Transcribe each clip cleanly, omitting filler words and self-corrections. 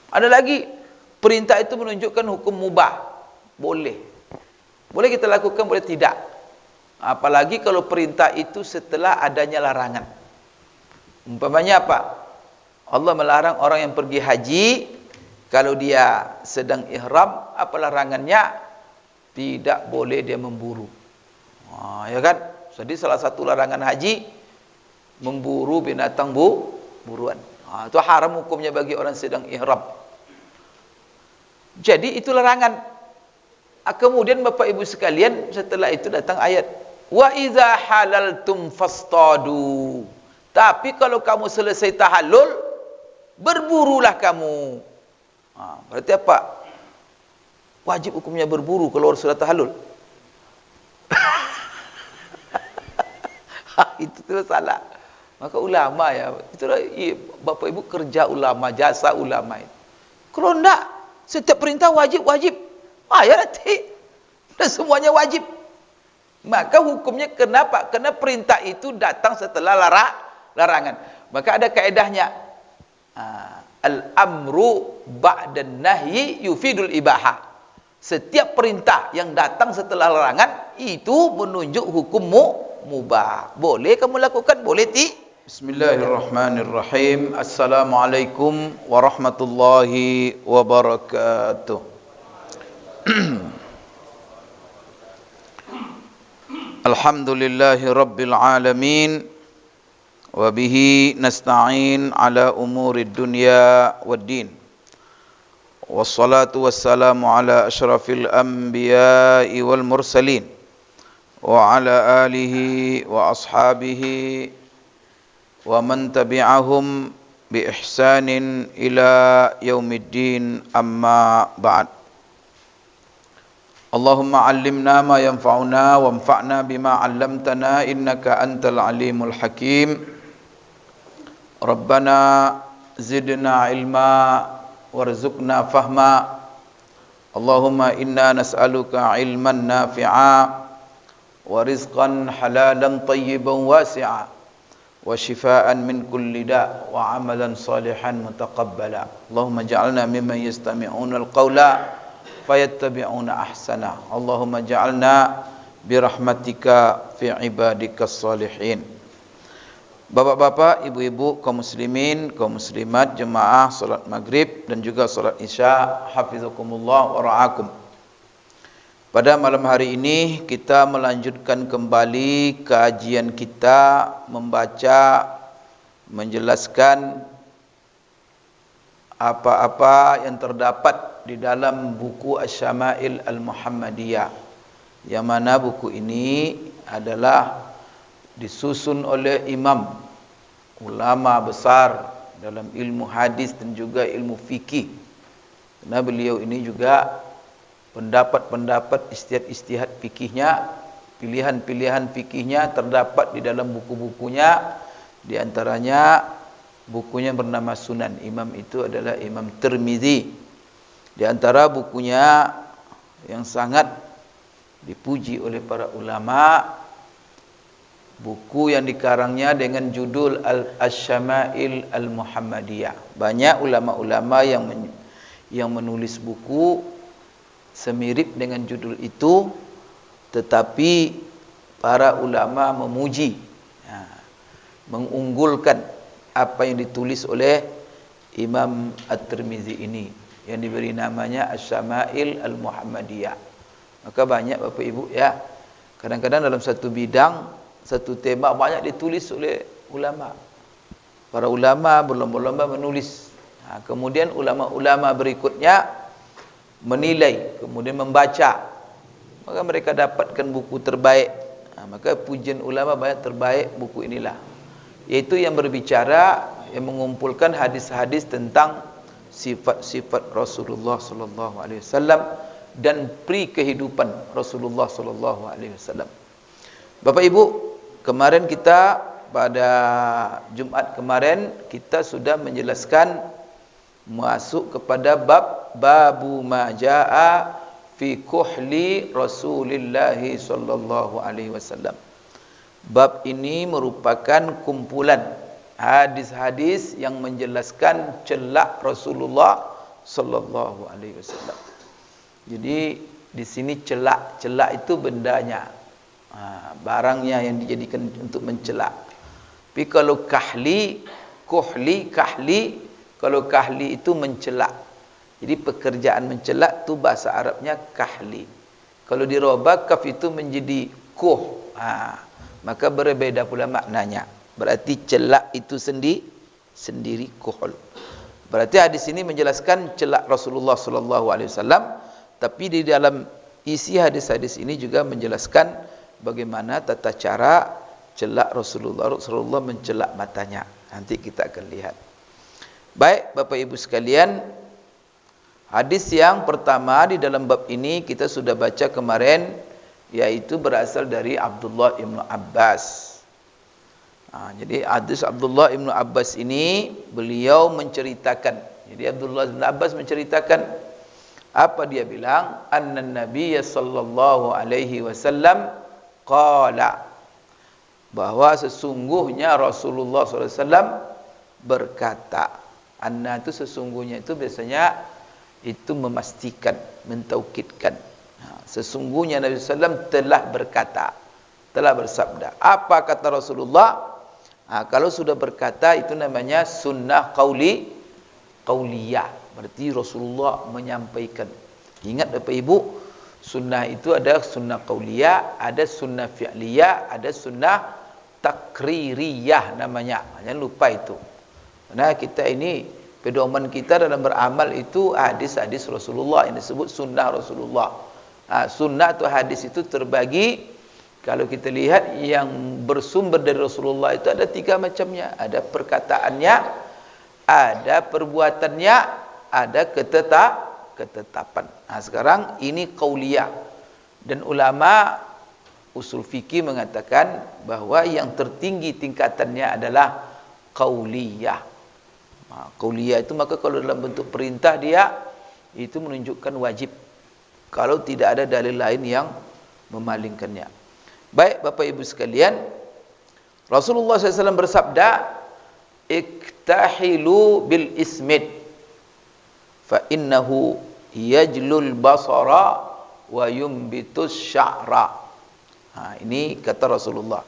Ada lagi, perintah itu menunjukkan hukum mubah. Boleh. Boleh kita lakukan, boleh tidak. Apalagi kalau perintah itu setelah adanya larangan. Umpamanya apa? Allah melarang orang yang pergi haji, kalau dia sedang ihram, apa larangannya? Tidak boleh dia memburu. Ya kan? Jadi salah satu larangan haji, memburu binatang buruan. Itu haram hukumnya bagi orang sedang ihram. Jadi itu larangan. Kemudian Bapak Ibu sekalian, setelah itu datang ayat, wa iza halaltum fastadu. Tapi kalau kamu selesai tahallul, berburulah kamu. Berarti apa? Wajib hukumnya berburu kalau sudah tahallul. Itu tu salah. Maka ulama ya, itulah Bapak Ibu kerja ulama, jasa ulama itu. Kalau enggak, setiap perintah wajib. Ya nanti dan semuanya wajib. Maka hukumnya kenapa? Karena perintah itu datang setelah larangan. Maka ada kaedahnya. Al-amru ba'dan nahyi yufidul ibahah. Setiap perintah yang datang setelah larangan itu menunjuk hukum mubah. Boleh kamu lakukan, boleh Bismillahirrahmanirrahim. Assalamualaikum warahmatullahi wabarakatuh. Alhamdulillahi rabbil alamin. Wa bihi nasta'in ala umurid dunya waddin. Wassalatu wassalamu ala asyrafil anbiya'i wal mursalin wa ala alihi wa ashabihi wa man tabi'ahum bi ihsanin ila yaumiddin, amma ba'd. Allahumma 'allimna ma yanfa'una wanfa'na bima 'allamtana innaka antal alimul hakim. Rabbana zidna ilma warzuqna fahma. Allahumma inna nas'aluka ilman nafi'a wa rizqan halalan tayyiban wasi'a wa shifaa'an min kulli da' wa amalan salihan mutaqabbala. Allahumma ja'alna mimman yastami'una al-qawla fayattabi'una ahsana. Allahumma ja'alna birahmatika fi ibadikas salihin. Bapak-bapak, ibu-ibu, kaum muslimin, kaum muslimat, jemaah salat maghrib dan juga salat isya, hafizakumullah wa ra'akum. Pada malam hari ini kita melanjutkan kembali kajian kita membaca, menjelaskan apa-apa yang terdapat di dalam buku Asy-Syama'il Al-Muhammadiyah, yang mana buku ini adalah disusun oleh imam ulama besar dalam ilmu hadis dan juga ilmu fikih. Karena beliau ini juga pendapat-pendapat istihad fikihnya, pilihan-pilihan fikihnya terdapat di dalam buku-bukunya. Di antaranya bukunya bernama Sunan. Imam itu adalah Imam Tirmizi. Di antara bukunya yang sangat dipuji oleh para ulama, buku yang dikarangnya dengan judul Asy-Syama'il Al-Muhammadiyah. Banyak ulama-ulama yang menulis buku semirip dengan judul itu, tetapi para ulama memuji, mengunggulkan apa yang ditulis oleh Imam At-Tirmizi ini, yang diberi namanya Asy-Syama'il Al-Muhammadiyah. Maka banyak Bapak Ibu ya, kadang-kadang dalam satu bidang, satu tema banyak ditulis oleh ulama. Para ulama berlomba-lomba menulis. Kemudian ulama-ulama berikutnya menilai, kemudian membaca. Maka mereka dapatkan buku terbaik. Maka pujian ulama banyak terbaik buku inilah. Yaitu yang berbicara, yang mengumpulkan hadis-hadis tentang sifat-sifat Rasulullah sallallahu alaihi wasallam dan pri kehidupan Rasulullah sallallahu alaihi wasallam. Bapak Ibu, kemarin kita pada Jumat kemarin kita sudah menjelaskan masuk kepada babu ma jaa fi kuhli Rasulillah sallallahu alaihi wasallam. Bab ini merupakan kumpulan hadis-hadis yang menjelaskan celak Rasulullah sallallahu alaihi wasallam. Jadi di sini celak itu bendanya, barangnya yang dijadikan untuk mencelak. Tapi kalau kahli, kalau kahli itu mencelak. Jadi pekerjaan mencelak tu bahasa Arabnya kahli. Kalau dirubah kaf itu menjadi kuh, maka berbeda pula maknanya. Berarti celak itu sendiri kuhul. Berarti hadis ini menjelaskan celak Rasulullah sallallahu alaihi wasallam, tapi di dalam isi hadis-hadis ini juga menjelaskan bagaimana tata cara celak Rasulullah mencelak matanya. Nanti kita akan lihat. Baik, Bapak Ibu sekalian, hadis yang pertama di dalam bab ini kita sudah baca kemarin, yaitu berasal dari Abdullah ibnu Abbas. Jadi hadis Abdullah ibnu Abbas ini beliau menceritakan. Jadi Abdullah ibnu Abbas menceritakan apa dia bilang? Annan Nabiy sallallahu alaihi wasallam qala, bahwa sesungguhnya Rasulullah sallallahu alaihi wasallam berkata. Anna itu sesungguhnya itu biasanya itu memastikan, mentaukidkan. Sesungguhnya Nabi sallallahu alaihi wasallam telah berkata, telah bersabda. Apa kata Rasulullah? Kalau sudah berkata itu namanya sunnah qauliyah. Berarti Rasulullah menyampaikan. Ingat Bapak Ibu, sunnah itu ada sunnah qauliyah, ada sunnah fi'liyah, ada sunnah takririyah namanya. Jangan lupa itu. Karena kita ini, pedoman kita dalam beramal itu hadis-hadis Rasulullah yang disebut sunnah Rasulullah. Sunnah atau hadis itu terbagi, kalau kita lihat yang bersumber dari Rasulullah itu ada 3 macamnya. Ada perkataannya, ada perbuatannya, ada ketetapan. Sekarang ini qauliyah. Dan ulama usul fikih mengatakan bahwa yang tertinggi tingkatannya adalah qauliyah. Qauliyah itu maka kalau dalam bentuk perintah dia itu menunjukkan wajib, kalau tidak ada dalil lain yang memalingkannya. Baik Bapak Ibu sekalian, Rasulullah SAW bersabda, iktahilu bil ismid fa innahu yajlul basara wa yumbitus sya'ra. Ini kata Rasulullah.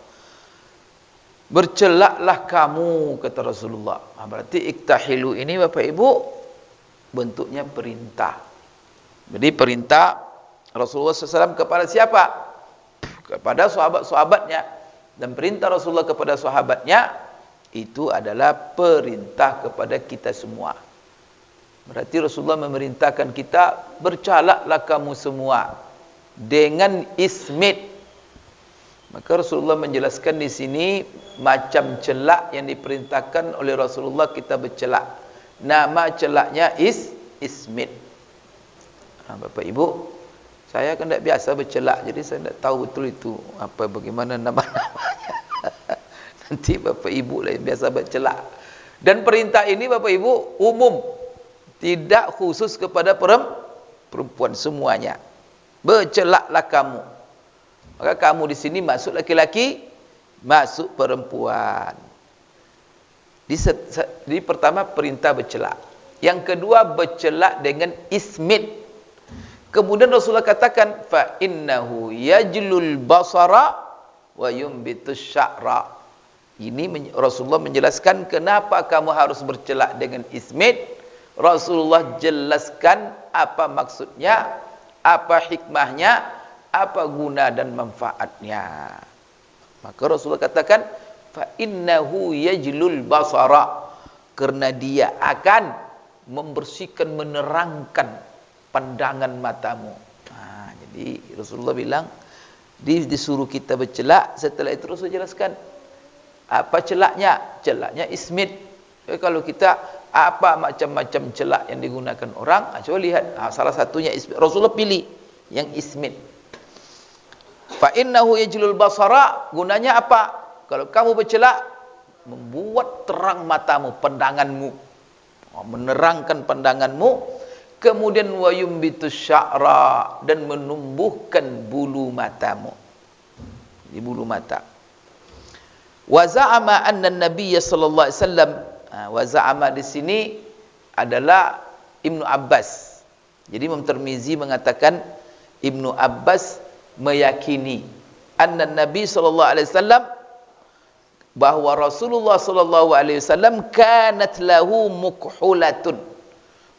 Bercelaklah kamu, kata Rasulullah. Berarti iktahilu ini Bapak Ibu bentuknya perintah. Jadi perintah Rasulullah SAW kepada siapa? Kepada sahabat-sahabatnya. Dan perintah Rasulullah kepada sahabatnya itu adalah perintah kepada kita semua. Berarti Rasulullah memerintahkan kita, bercalaklah kamu semua dengan ismid. Maka Rasulullah menjelaskan di sini macam celak yang diperintahkan oleh Rasulullah kita bercelak. Nama celaknya ismid. Bapak Ibu, saya kan tidak biasa bercelak, jadi saya tidak tahu betul itu bagaimana nama-namanya. Nanti Bapak Ibu lah yang biasa bercelak. Dan perintah ini Bapak Ibu umum, tidak khusus kepada perempuan, semuanya. Bercelaklah kamu. Maka kamu di sini masuk laki-laki, masuk perempuan. Jadi pertama perintah bercelak. Yang kedua bercelak dengan ismid. Kemudian Rasulullah katakan fa innahu yajlul basara wa yumbitus sya'ra. Ini Rasulullah menjelaskan kenapa kamu harus bercelak dengan ismid. Rasulullah jelaskan apa maksudnya, apa hikmahnya, apa guna dan manfaatnya. Maka Rasulullah katakan fa innahu yajlul basara, karena dia akan membersihkan, menerangkan pandangan matamu. Jadi Rasulullah bilang disuruh kita bercelak. Setelah itu Rasulullah jelaskan apa celaknya. Celaknya ismid. Kalau kita apa macam-macam celak yang digunakan orang, coba lihat. Salah satunya ismid. Rasulullah pilih yang ismid. Fa innahu yajlul basara, gunanya apa? Kalau kamu bercelak, membuat terang matamu, pandanganmu, menerangkan pandanganmu. Kemudian wa yumbitus sya'ra, dan menumbuhkan bulu matamu. Di bulu mata. Wa za'ama anna an-nabiy sallallahu alaihi wasallam, wa za'ama di sini adalah Ibnu Abbas. Jadi Imam Tirmizi mengatakan Ibnu Abbas meyakini anna Nabi sallallahu alaihi wasallam, bahwa Rasulullah sallallahu alaihi wasallam kanat lahu mukhulatun,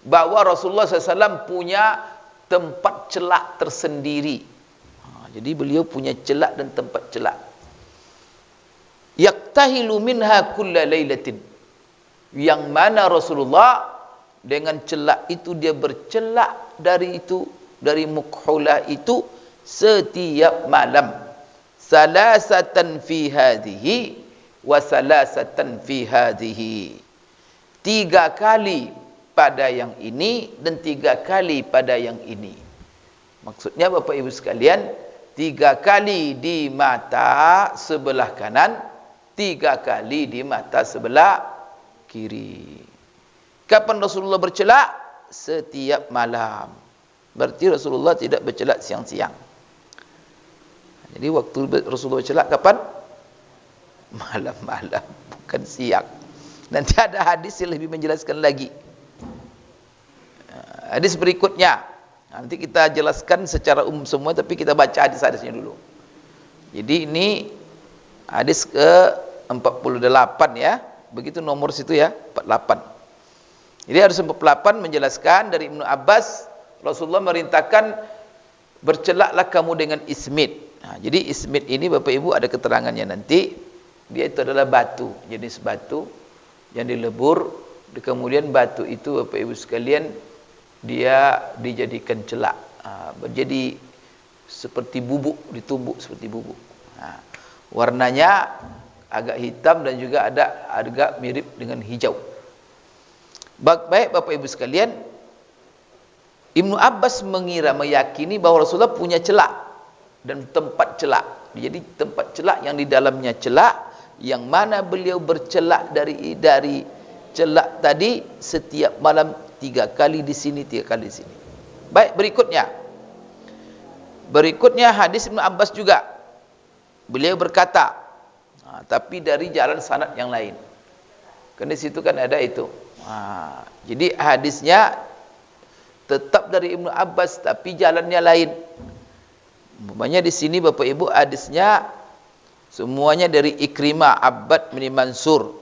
bahwa Rasulullah SAW punya tempat celak tersendiri. Jadi beliau punya celak dan tempat celak. Yaktahilu minha kulla lailatin, yang mana Rasulullah dengan celak itu dia bercelak dari itu, dari mukhulah itu setiap malam. Salasatan fi hadhihi wa salasatan fi hadhihi. 3 kali pada yang ini dan 3 kali pada yang ini. Maksudnya Bapak Ibu sekalian, 3 kali di mata sebelah kanan, 3 kali di mata sebelah kiri. Kapan Rasulullah bercelak? Setiap malam. Berarti Rasulullah tidak bercelak siang-siang. Jadi waktu Rasulullah bercelak kapan? Malam-malam, bukan siang. Nanti ada hadis yang lebih menjelaskan lagi. Hadis berikutnya, nanti kita jelaskan secara umum semua, tapi kita baca hadis-hadisnya dulu. Jadi ini hadis ke-48 ya. Begitu nomor situ ya, 48. Jadi hadis 48 menjelaskan dari Ibnu Abbas, Rasulullah merintahkan bercelaklah kamu dengan ismit. Jadi ismit ini Bapak Ibu ada keterangannya nanti. Dia itu adalah batu, jenis batu yang dilebur. Kemudian batu itu Bapak Ibu sekalian, dia dijadikan celak, menjadi seperti bubuk, ditumbuk seperti bubuk. Warnanya agak hitam dan juga ada agak mirip dengan hijau. Baik Bapak Ibu sekalian, Ibnu Abbas meyakini bahwa Rasulullah punya celak dan tempat celak. Jadi tempat celak yang di dalamnya celak, yang mana beliau bercelak dari celak tadi setiap malam 3 kali di sini, 3 kali di sini. Baik, berikutnya hadis Ibnu Abbas juga. Beliau berkata, tapi dari jalan sanad yang lain. Karena di situ kan ada itu. Jadi hadisnya tetap dari Ibnu Abbas tapi jalannya lain. Umpamanya di sini Bapak Ibu hadisnya semuanya dari Ikrimah, Abbad bin Mansur.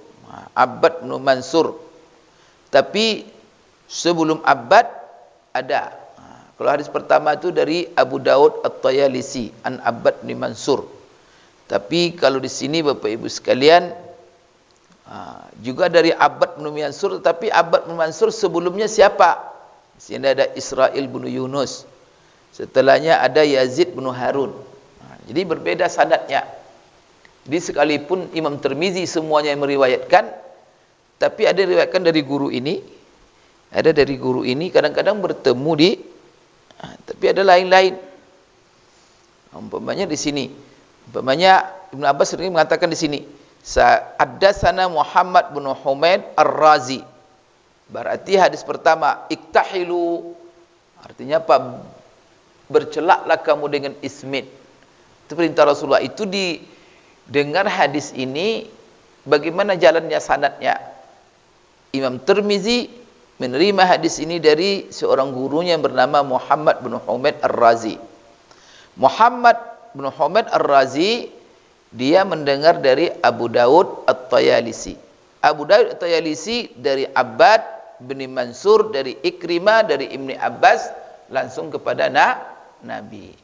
Abbad bin Mansur. Tapi sebelum Abbad ada. Kalau hadis pertama itu dari Abu Daud At-Tayalisi an Abbad bin Mansur. Tapi kalau di sini Bapak Ibu sekalian juga dari Abbad bin Mansur, tapi Abbad bin Mansur sebelumnya siapa? Di sini ada Israil bin Yunus. Setelahnya ada Yazid bin Harun. Jadi berbeda sanadnya. Jadi sekalipun Imam Tirmizi semuanya yang meriwayatkan, tapi ada riwayatkan dari guru ini, ada dari guru ini, kadang-kadang bertemu di, tapi ada lain-lain. Umpamanya di sini, umpamanya Ibnu Abbas sering mengatakan di sini, Haddatsana Muhammad bin Humaid Ar-Razi. Berarti hadis pertama, iktahilu, artinya apa? Bercelaklah kamu dengan ismit. Itu perintah Rasulullah. Itu didengar hadis ini, bagaimana jalannya sanadnya? Imam Tirmizi menerima hadis ini dari seorang gurunya yang bernama Muhammad bin Humaid Ar-Razi. Muhammad bin Humaid Ar-Razi, dia mendengar dari Abu Daud At-Tayalisi. Abu Daud At-Tayalisi dari Abbad bin Mansur, dari Ikrimah, dari Ibnu Abbas, langsung kepada Nabi.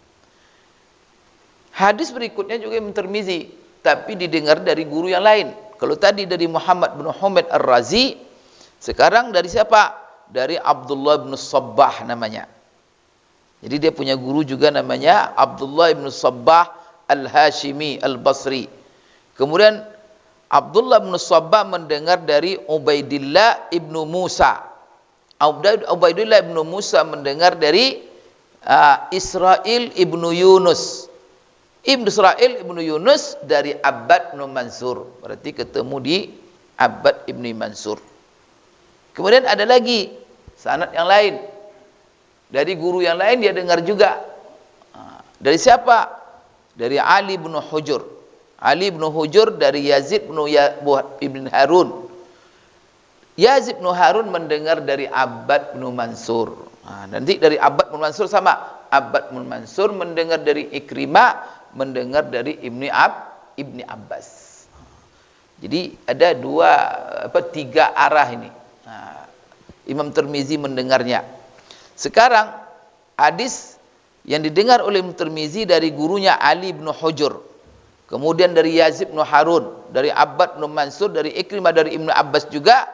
Hadis berikutnya juga Imam Tirmizi, tapi didengar dari guru yang lain. Kalau tadi dari Muhammad bin Humaid Ar-Razi, sekarang dari siapa? Dari Abdullah bin Sabbah namanya. Jadi dia punya guru juga namanya Abdullah bin Sabbah Al-Hashimi Al-Basri. Kemudian Abdullah bin Sabbah mendengar dari Ubaidillah ibnu Musa. Ubaidillah ibnu Musa mendengar dari Israil ibnu Yunus. Israil ibnu Yunus dari Abbad bin Mansur. Berarti ketemu di Abbad ibnu Mansur. Kemudian ada lagi sanad yang lain. Dari guru yang lain dia dengar juga. Dari siapa? Dari Ali bin Hujur. Ali bin Hujur dari Yazid bin Harun. Yazid bin Harun mendengar dari Abbad bin Mansur. Nanti dari Abbad bin Mansur sama. Abbad bin Mansur mendengar dari Ikrimah, mendengar dari Ibni Abbas. Jadi ada tiga arah ini. Imam Tirmizi mendengarnya. Sekarang hadis yang didengar oleh Imam Tirmizi dari gurunya Ali bin Hujur, kemudian dari Yazid bin Harun, dari Abbad bin Mansur, dari Ikrimah, dari Ibnu Abbas juga.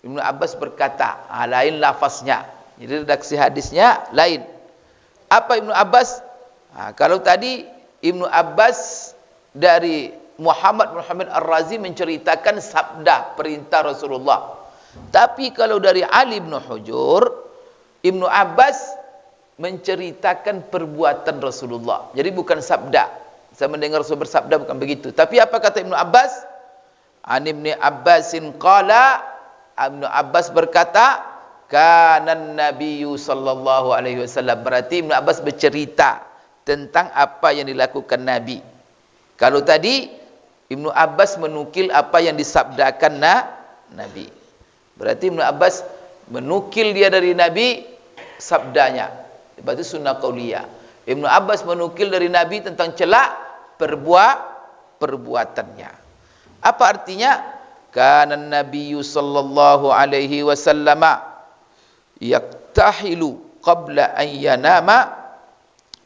Ibnu Abbas berkata, lain lafaznya. Jadi redaksi hadisnya lain. Apa Ibnu Abbas? Kalau tadi Ibnu Abbas dari Muhammad Ar-Razi menceritakan sabda perintah Rasulullah. Tapi kalau dari Ali bin Hujur, Ibnu Abbas menceritakan perbuatan Rasulullah. Jadi bukan sabda. Saya mendengar Rasul bersabda, bukan begitu. Tapi apa kata Ibnu Abbas? An Ibnu Abbasin qala, Ibnu Abbas berkata, kanan Nabiyyu sallallahu alaihi wasallam. Berarti Ibnu Abbas bercerita tentang apa yang dilakukan Nabi. Kalau tadi Ibnu Abbas menukil apa yang disabdakan Nabi. Berarti Ibnu Abbas menukil dia dari Nabi sabdanya. Berarti sunnah qauliyah. Ibnu Abbas menukil dari Nabi tentang celak perbuatannya. Apa artinya? Kana Nabiyyu sallallahu alaihi wasallam yaktahilu qabla an yanama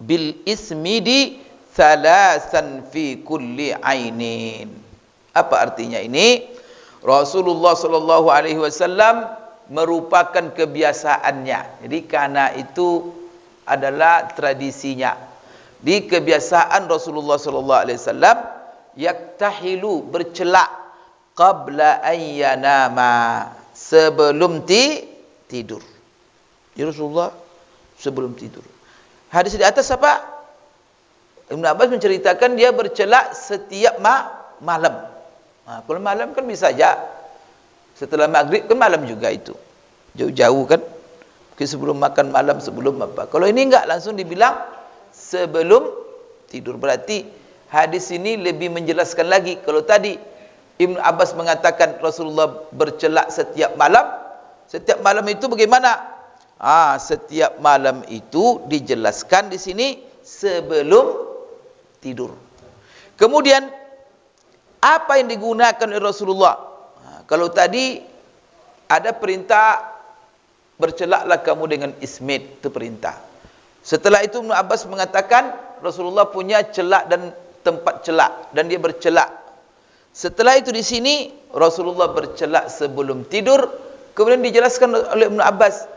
bil ismidi thalasan fi kulli ainin. Apa artinya ini? Rasulullah sallallahu alaihi wasallam merupakan kebiasaannya. Jadi karena itu adalah tradisinya. Di kebiasaan Rasulullah sallallahu alaihi wasallam yaktahilu, bercelak qabla an yanama, sebelum tidur. Ya Rasulullah sebelum tidur. Hadis di atas apa? Ibnu Abbas menceritakan dia bercelak setiap malam. Kalau malam kan bisa saja setelah maghrib, kan malam juga itu. Jauh-jauh kan. Mungkin sebelum makan malam, sebelum apa. Kalau ini enggak, langsung dibilang sebelum tidur. Berarti hadis ini lebih menjelaskan lagi. Kalau tadi Ibnu Abbas mengatakan Rasulullah bercelak setiap malam. Setiap malam itu bagaimana? Setiap malam itu dijelaskan di sini sebelum tidur. Kemudian apa yang digunakan oleh Rasulullah? Kalau tadi ada perintah bercelaklah kamu dengan ismid, itu perintah. Setelah itu Ibnu Abbas mengatakan Rasulullah punya celak dan tempat celak dan dia bercelak. Setelah itu di sini Rasulullah bercelak sebelum tidur. Kemudian dijelaskan oleh Ibnu Abbas,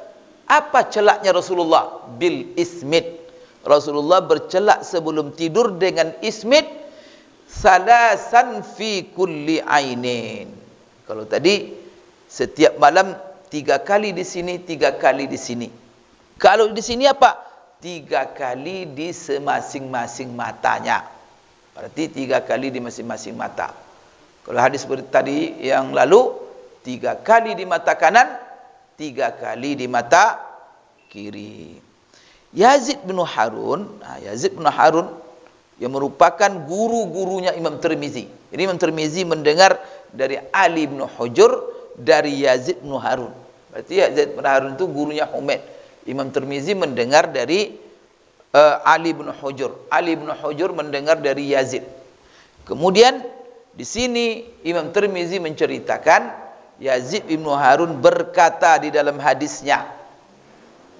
apa celaknya Rasulullah? Bil ismid. Rasulullah bercelak sebelum tidur dengan ismid salasan fi kulli ainin. Kalau tadi setiap malam 3 kali di sini, 3 kali di sini. Kalau di sini apa? 3 kali di masing-masing matanya. Berarti 3 kali di masing-masing mata. Kalau hadis tadi yang lalu 3 kali di mata kanan, 3 kali di mata kiri. Yazid bin Harun yang merupakan guru-gurunya Imam Tirmizi. Ini Imam Tirmizi mendengar dari Ali bin Hujur, dari Yazid bin Harun. Berarti Yazid bin Harun itu gurunya Humaid. Imam Tirmizi mendengar dari Ali bin Hujur. Ali bin Hujur mendengar dari Yazid. Kemudian di sini Imam Tirmizi menceritakan Yazid bin Harun berkata di dalam hadisnya.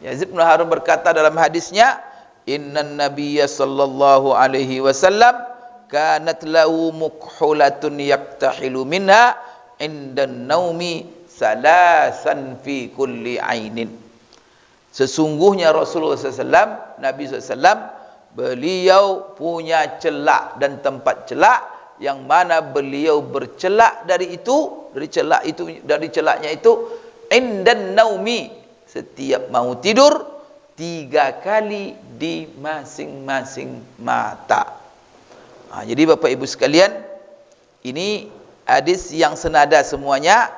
Yazid bin Harun berkata dalam hadisnya, Innan Nabiyya sallallahu alaihi wasallam kanat lahu mukhulatun yaktahilu minha indan naumi salasan fi kulli ainin. Sesungguhnya Rasulullah SAW, Nabi SAW, beliau punya celak dan tempat celak yang mana beliau bercelak dari celaknya itu indan naumi, setiap mau tidur 3 kali di masing-masing mata. Jadi Bapak Ibu sekalian, ini hadis yang senada semuanya.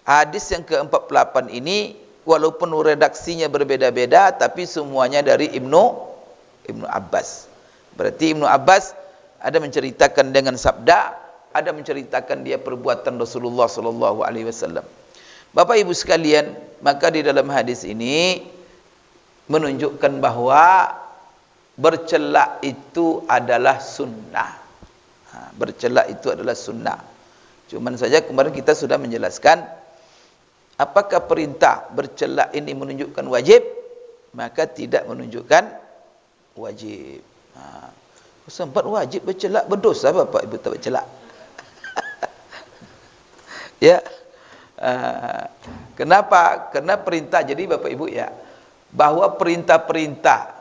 Hadis yang ke-48 ini walaupun redaksinya berbeda-beda, tapi semuanya dari Ibnu Abbas. Berarti Ibnu Abbas ada menceritakan dengan sabda, ada menceritakan dia perbuatan Rasulullah sallallahu alaihi wasallam. Bapak Ibu sekalian, maka di dalam hadis ini menunjukkan bahwa bercelak itu adalah sunnah. Bercelak itu adalah sunnah. Cuman saja kemarin kita sudah menjelaskan, apakah perintah bercelak ini menunjukkan wajib? Maka tidak menunjukkan wajib. Sempat wajib bercelak, berdosa Bapak Ibu tak bercelak. Ya. Kenapa? Karena perintah. Jadi Bapak Ibu ya, bahwa perintah-perintah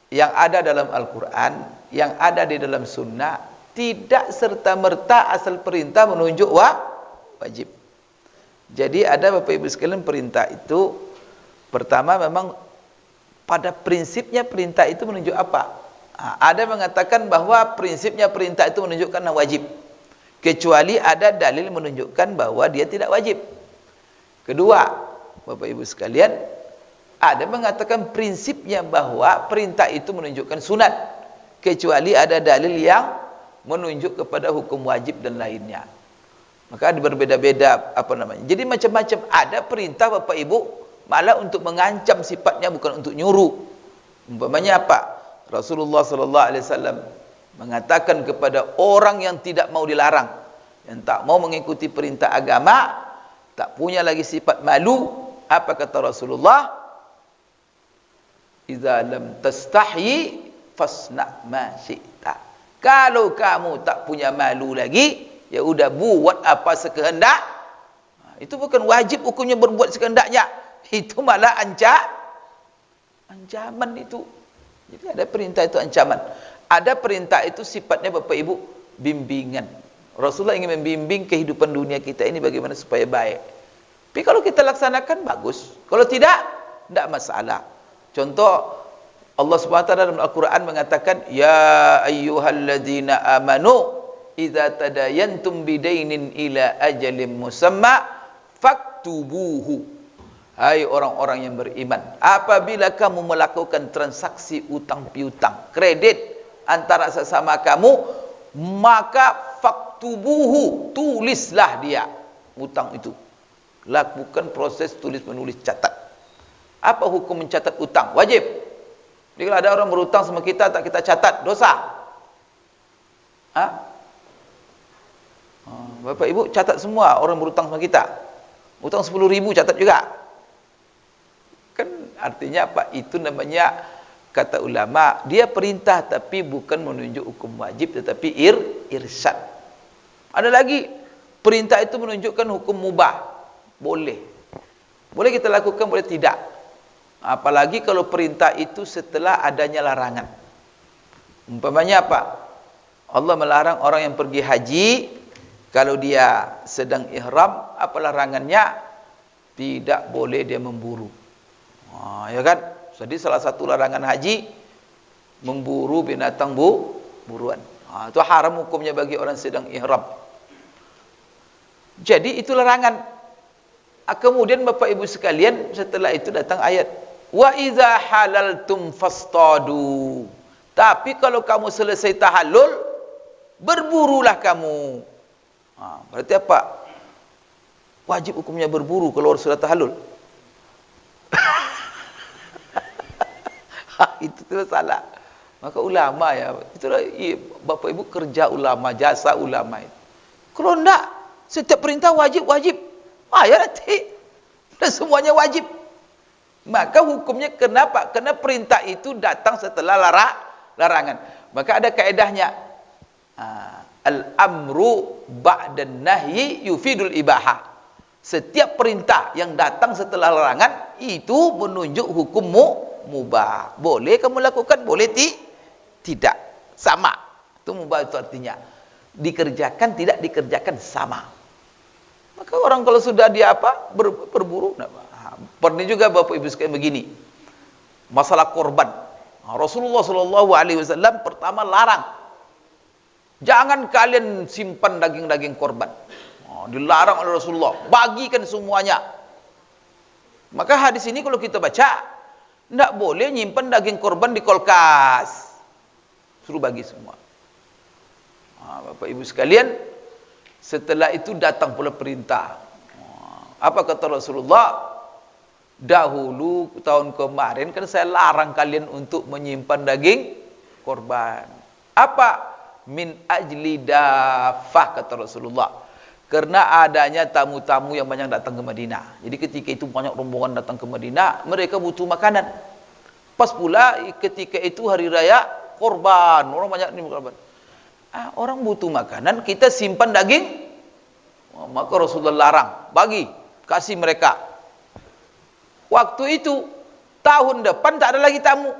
yang ada dalam Al-Quran, yang ada di dalam sunnah, tidak serta-merta asal perintah menunjuk wajib. Jadi ada Bapak Ibu sekalian, perintah itu pertama memang pada prinsipnya perintah itu menunjuk apa? Ada mengatakan bahwa prinsipnya perintah itu menunjukkan wajib, kecuali ada dalil menunjukkan bahwa dia tidak wajib. Kedua, Bapak Ibu sekalian, ada mengatakan prinsipnya bahwa perintah itu menunjukkan sunat, kecuali ada dalil yang menunjuk kepada hukum wajib dan lainnya. Maka ada berbeda-beda Jadi macam-macam. Ada perintah Bapak Ibu malah untuk mengancam, sifatnya bukan untuk nyuruh. Umpamanya apa? Rasulullah sallallahu alaihi wasallam mengatakan kepada orang yang tidak mau dilarang, yang tak mau mengikuti perintah agama, tak punya lagi sifat malu, apa kata Rasulullah? Idza lam tastahi fasna ma syi'ta. Kalau kamu tak punya malu lagi, ya udah buat apa sekehendak. Itu bukan wajib hukumnya berbuat sekehendaknya. Itu malah ancaman itu. Jadi ada perintah itu ancaman. Ada perintah itu sifatnya Bapak Ibu bimbingan. Rasulullah ingin membimbing kehidupan dunia kita ini bagaimana supaya baik. Tapi kalau kita laksanakan bagus. Kalau tidak masalah. Contoh, Allah SWT dalam Al-Quran mengatakan, ya ayyuhalladzina amanu idza tadayantum bidainin ila ajalin musamma faktubuhu. Hai orang-orang yang beriman, apabila kamu melakukan transaksi utang piutang, kredit antara sesama kamu, maka faktubuhu, tulislah dia utang itu. Lakukan proses tulis menulis, catat. Apa hukum mencatat utang? Wajib. Jadi kalau ada orang berutang sama kita, tak kita catat, dosa. Bapak Ibu catat semua orang berutang sama kita. Utang 10.000 catat juga. Kan artinya apa? Itu namanya, kata ulama, dia perintah tapi bukan menunjuk hukum wajib, tetapi irsyad. Ada lagi, perintah itu menunjukkan hukum mubah. Boleh. Boleh kita lakukan, boleh tidak. Apalagi kalau perintah itu setelah adanya larangan. Umpamanya apa? Allah melarang orang yang pergi haji, kalau dia sedang ihram, apa larangannya? Tidak boleh dia memburu. Ya kan? Jadi salah satu larangan haji, memburu binatang buruan. Itu haram hukumnya bagi orang sedang ihram. Jadi itu larangan. Kemudian Bapak Ibu sekalian, setelah itu datang ayat, wa iza halaltum fastadu. Tapi kalau kamu selesai tahallul, berburulah kamu. Berarti apa? Wajib hukumnya berburu kalau sudah tahallul. Itu tu salah. Maka ulama ya, itulah Bapak Ibu kerja ulama, jasa ulama itu. Kalau enggak, setiap perintah wajib. Ya nanti semuanya wajib. Maka hukumnya kenapa? Karena perintah itu datang setelah larangan. Maka ada kaedahnya. Al-amru ba'dan nahyi yufidul ibahah. Setiap perintah yang datang setelah larangan itu menunjuk hukum mubah. Boleh kamu lakukan, boleh tidak. Sama. Itu mubah, itu artinya dikerjakan, tidak dikerjakan sama. Maka orang kalau sudah dia berburu, pernah juga Bapak Ibu sekalian begini, masalah korban. Rasulullah Shallallahu Alaihi Wasallam pertama larang, jangan kalian simpan daging-daging korban. Dilarang oleh Rasulullah, bagikan semuanya. Maka hadis ini kalau kita baca, tidak boleh nyimpan daging korban di kulkas, suruh bagi semua. Bapak Ibu sekalian, setelah itu datang pula perintah. Apa kata Rasulullah? Dahulu tahun kemarin kan saya larang kalian untuk menyimpan daging korban. Apa? Min ajli dafah, kata Rasulullah. Karena adanya tamu-tamu yang banyak datang ke Madinah. Jadi ketika itu banyak rombongan datang ke Madinah, mereka butuh makanan. Pas pula ketika itu hari raya korban, orang banyak nih korban. Orang butuh makanan, kita simpan daging. Maka Rasulullah larang, bagi, kasih mereka. Waktu itu tahun depan tak ada lagi tamu,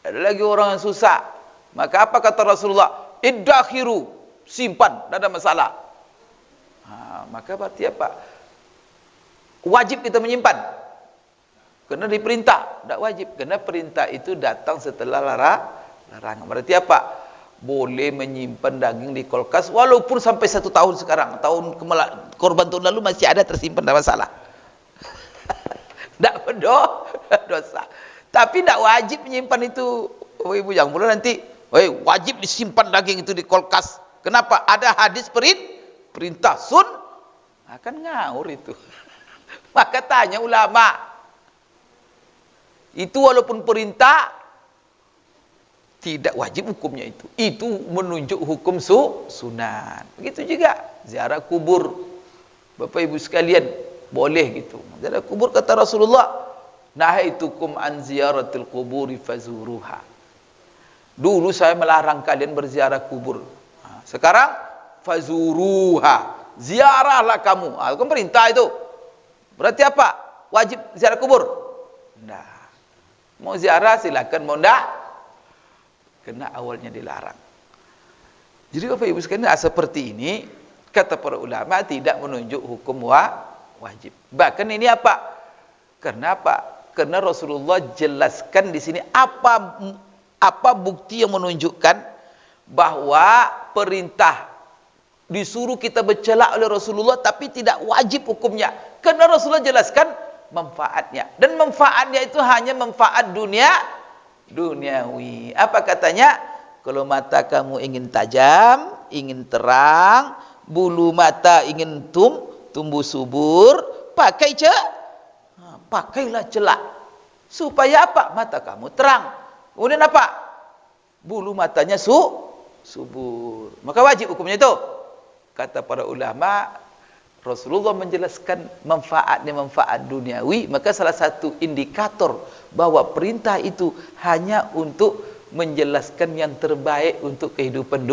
ada lagi orang yang susah. Maka apa kata Rasulullah? Iddakhiru, simpan, tak ada masalah. Maka berarti apa? Wajib kita menyimpan. Karena diperintah, tak wajib. Karena perintah itu datang setelah larangan. Berarti apa? Boleh menyimpan daging di kulkas walaupun sampai 1 tahun sekarang. Korban tahun lalu masih ada tersimpan, tak masalah. Tak berdosa. Tapi tak wajib menyimpan itu. Oh, ibu jangan pula nanti, wajib disimpan daging itu di kulkas. Kenapa? Ada hadis perintah sun. Akan ngawur itu. Maka tanya ulama. Itu walaupun perintah, tidak wajib hukumnya itu. Itu menunjuk hukum sunat. Begitu juga ziarah kubur. Bapak ibu sekalian, boleh gitu. Ziarah kubur kata Rasulullah, nahaitukum an ziyaratil quburi fazuruha. Dulu saya melarang kalian berziarah kubur. Sekarang fazuruha, ziarahlah kamu. Itu kan perintah itu. Berarti apa? Wajib ziarah kubur? Nah, mau ziarah silakan, mau enggak? Karena awalnya dilarang. Jadi Bapak Ibu sekalian, seperti ini kata para ulama tidak menunjuk hukum wajib. Bahkan ini apa? Karena apa? Karena Rasulullah jelaskan di sini apa bukti yang menunjukkan bahwa perintah disuruh kita bercelak oleh Rasulullah tapi tidak wajib hukumnya. Karena Rasulullah jelaskan manfaatnya, dan manfaatnya itu hanya manfaat duniawi. Apa katanya? Kalau mata kamu ingin tajam, ingin terang, bulu mata ingin tumbuh subur, pakailah celak. Supaya apa? Mata kamu terang. Kemudian apa? Bulu matanya subur. Maka wajib hukumnya itu. Kata para ulama, Rasulullah menjelaskan manfaat duniawi, maka salah satu indikator bahwa perintah itu hanya untuk menjelaskan yang terbaik untuk kehidupan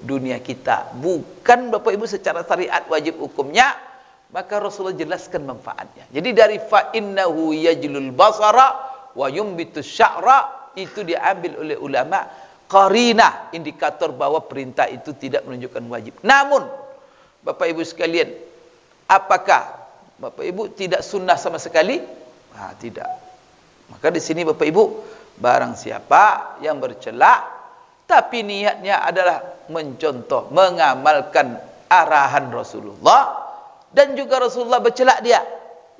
dunia kita, bukan Bapak Ibu secara syariat wajib hukumnya. Maka Rasulullah jelaskan manfaatnya. Jadi dari fa innahu yajlul basara wa yumbitus sya'ra, itu diambil oleh ulama qarinah, indikator bahwa perintah itu tidak menunjukkan wajib. Namun Bapak Ibu sekalian, apakah Bapak Ibu tidak sunnah sama sekali? Tidak. Maka di sini Bapak Ibu, barang siapa yang bercelak tapi niatnya adalah mencontoh, mengamalkan arahan Rasulullah, dan juga Rasulullah bercelak, dia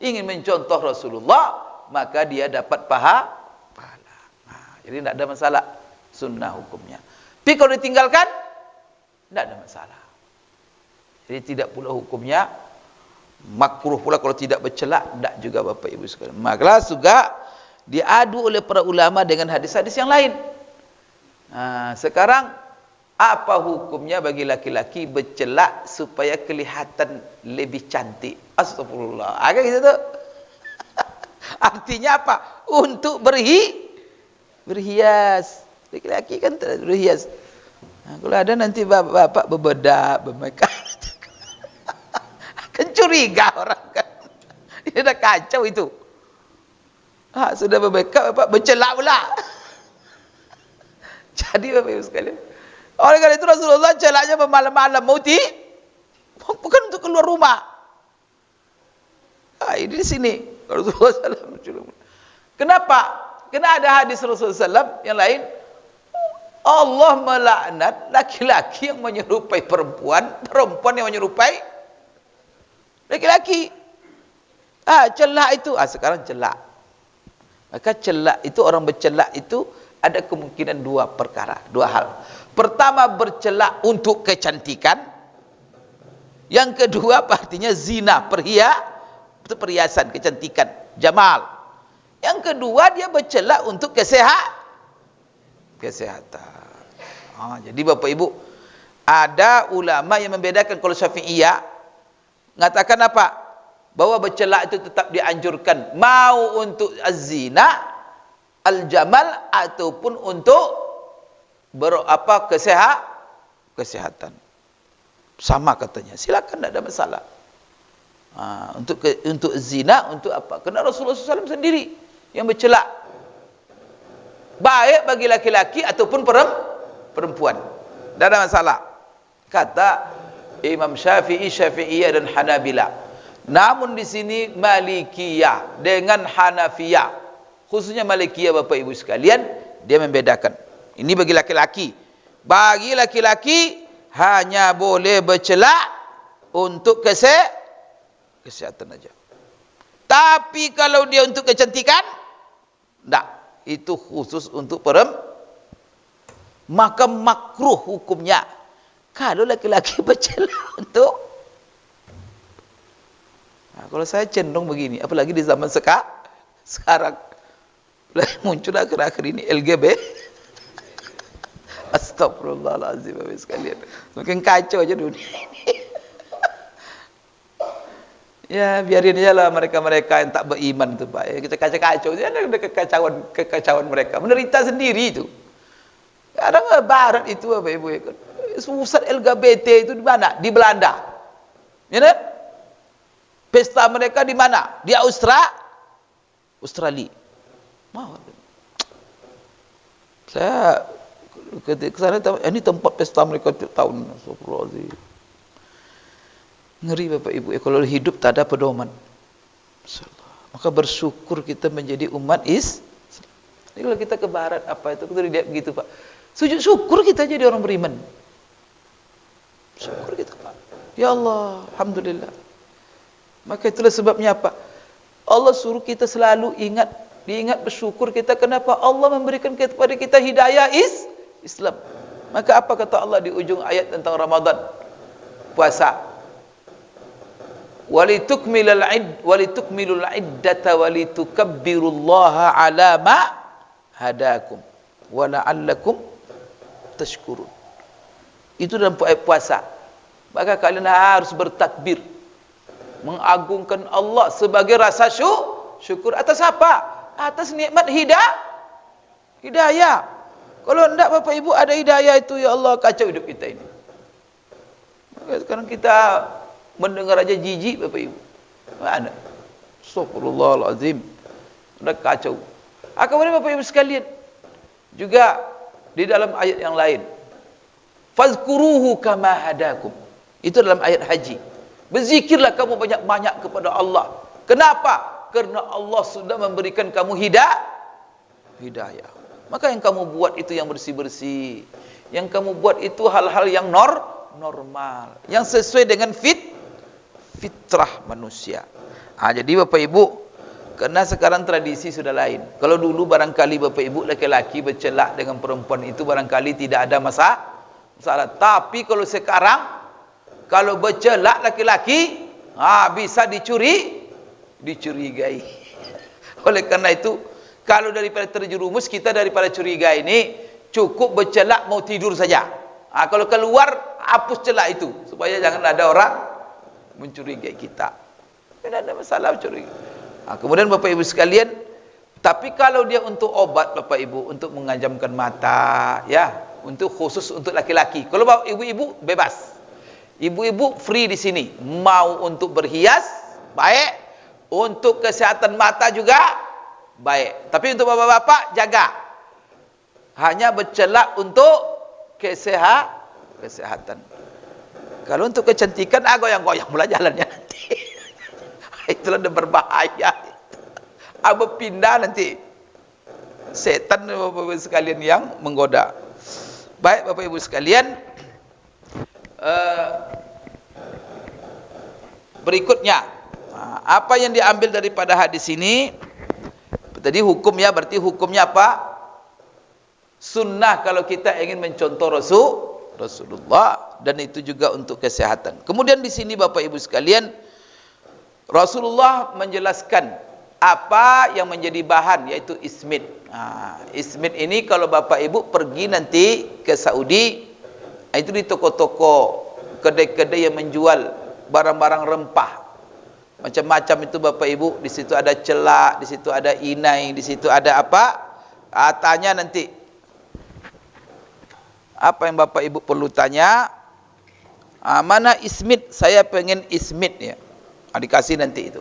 ingin mencontoh Rasulullah, maka dia dapat pahala. Jadi tidak ada masalah sunnah hukumnya. Tapi kalau ditinggalkan, tidak ada masalah. Jadi tidak pula hukumnya makruh pula kalau tidak bercelak, tidak juga Bapak Ibu sekalian. Maka juga diadu oleh para ulama dengan hadis-hadis yang lain. Sekarang apa hukumnya bagi laki-laki bercelak supaya kelihatan lebih cantik? Astagfirullah. Agak gitu tuh. Artinya apa? Untuk berhias. Laki-laki kan berhias. Kalau ada nanti bapak berbedak, bermakeup, kan curiga orang kan. Ini dah kacau itu. Sudah bermakeup, bapak bercelak pula. Jadi Bapak Ibu sekalian, oleh karena itu Rasulullah celaknya malam-malam, bukan untuk keluar rumah. Ini di sini Rasulullah SAW. Kenapa? Karena ada hadis Rasulullah SAW yang lain, Allah melaknat laki-laki yang menyerupai perempuan, perempuan yang menyerupai laki-laki. Celak itu, sekarang celak. Maka celak itu, orang bercelak itu ada kemungkinan dua perkara, dua hal. Pertama, bercelak untuk kecantikan. Yang kedua artinya zina, itu perhiasan, kecantikan, jamal. Yang kedua dia bercelak untuk kesehatan. Jadi Bapak Ibu, ada ulama yang membedakan. Kalau Syafi'iyah mengatakan apa? Bahwa bercelak itu tetap dianjurkan, mau untuk az-zina, al-jamal, ataupun untuk kesehatan. Sama katanya, silakan, tidak ada masalah. Untuk zina, untuk apa? Karena Rasulullah SAW sendiri yang bercelak, baik bagi laki-laki ataupun perempuan, tidak ada masalah, kata Imam Syafi'iyah dan Hanabilah. Namun di sini Malikiyah dengan Hanafiyah, khususnya Malikiyah Bapak Ibu sekalian, dia membedakan. Ini bagi laki-laki. Bagi laki-laki hanya boleh bercelak untuk kesehatan aja. Tapi kalau dia untuk kecantikan, enggak. Itu khusus untuk maka makruh hukumnya kalau laki-laki bercelak untuk. Kalau saya cenderung begini, apalagi di zaman sekarang muncul akhir-akhir ini LGBT. Astagfirullahaladzim Bapak sekalian, makin kacau aja dunia ini. Ya biarin aja lah mereka-mereka yang tak beriman itu Pak. Kita kacau-kacau, ada kekacauan mereka, menderita sendiri itu. Kadang barat itu Bapak Ibu, pusat LGBT itu di mana? Di Belanda. Ya kan? Pesta mereka di mana? Di Australia. Saya ke sana, ini tempat pesta mereka tiap tahun. Astagfirullahaladzim. Ngeri Bapak Ibu, kalau hidup tak ada pedoman. Maka bersyukur kita menjadi umat Jadi kalau kita ke barat apa itu, kita lihat begitu Pak. Sujud syukur kita jadi orang beriman. Syukur kita Pak. Ya Allah, alhamdulillah. Maka itulah sebabnya apa? Allah suruh kita selalu diingat bersyukur kita. Kenapa? Allah memberikan kepada kita hidayah Islam. Maka apa kata Allah di ujung ayat tentang Ramadan? Puasa. Walitukmilul iddata walitukabbirullaha ala ma hadakum wa la'allakum tashkurun. Itu dalam puasa. Maka kalian harus bertakbir, mengagungkan Allah sebagai rasa syukur atas apa? Atas nikmat hidayah. Kalau tidak Bapak Ibu ada hidayah itu, ya Allah, kacau hidup kita ini. Maka sekarang kita mendengar aja jijik Bapak Ibu. Mana? Astagfirullahaladzim. Udah kacau. Kemudian Bapak Ibu sekalian, juga di dalam ayat yang lain, fazkuruhu kama hadakum. Itu dalam ayat haji. Berzikirlah kamu banyak-banyak kepada Allah. Kenapa? Karena Allah sudah memberikan kamu hidayah. Maka yang kamu buat itu yang bersih-bersih. Yang kamu buat itu hal-hal yang normal, yang sesuai dengan fitrah manusia. Jadi Bapak Ibu, karena sekarang tradisi sudah lain. Kalau dulu barangkali Bapak Ibu laki-laki bercelak dengan perempuan itu barangkali tidak ada masalah. Tapi kalau sekarang, kalau bercelak laki-laki, bisa dicurigai. Oleh karena itu, kalau daripada terjerumus, kita daripada curiga ini cukup bercelak mau tidur saja. Kalau keluar, hapus celak itu supaya jangan ada orang mencurigai kita. Tidak ada masalah curiga. Kemudian Bapak Ibu sekalian, tapi kalau dia untuk obat Bapak Ibu, untuk mengajamkan mata, ya, untuk khusus untuk laki-laki. Kalau Bapak Ibu bebas. Ibu-ibu free di sini. Mau untuk berhias, baik. Untuk kesehatan mata juga baik. Tapi untuk bapak-bapak jaga. Hanya bercelak untuk kesehatan. Kalau untuk kecantikan, goyang-goyang pula jalannya nanti. Itulah yang berbahaya. Berpindah nanti. Setan Bapak Ibu sekalian yang menggoda. Baik Bapak Ibu sekalian. Berikutnya, apa yang diambil daripada hadis ini? Tadi hukumnya, berarti hukumnya apa? Sunnah kalau kita ingin mencontoh Rasulullah, dan itu juga untuk kesehatan. Kemudian di sini Bapak Ibu sekalian, Rasulullah menjelaskan apa yang menjadi bahan, yaitu ismit. Ismit ini kalau Bapak Ibu pergi nanti ke Saudi, itu di toko-toko, kedai-kedai yang menjual barang-barang rempah macam-macam itu Bapak Ibu, di situ ada celak, di situ ada inai, di situ ada apa? Tanya nanti. Apa yang Bapak Ibu perlu tanya? Mana ismit? Saya pengen ismit ya. Dikasih nanti itu.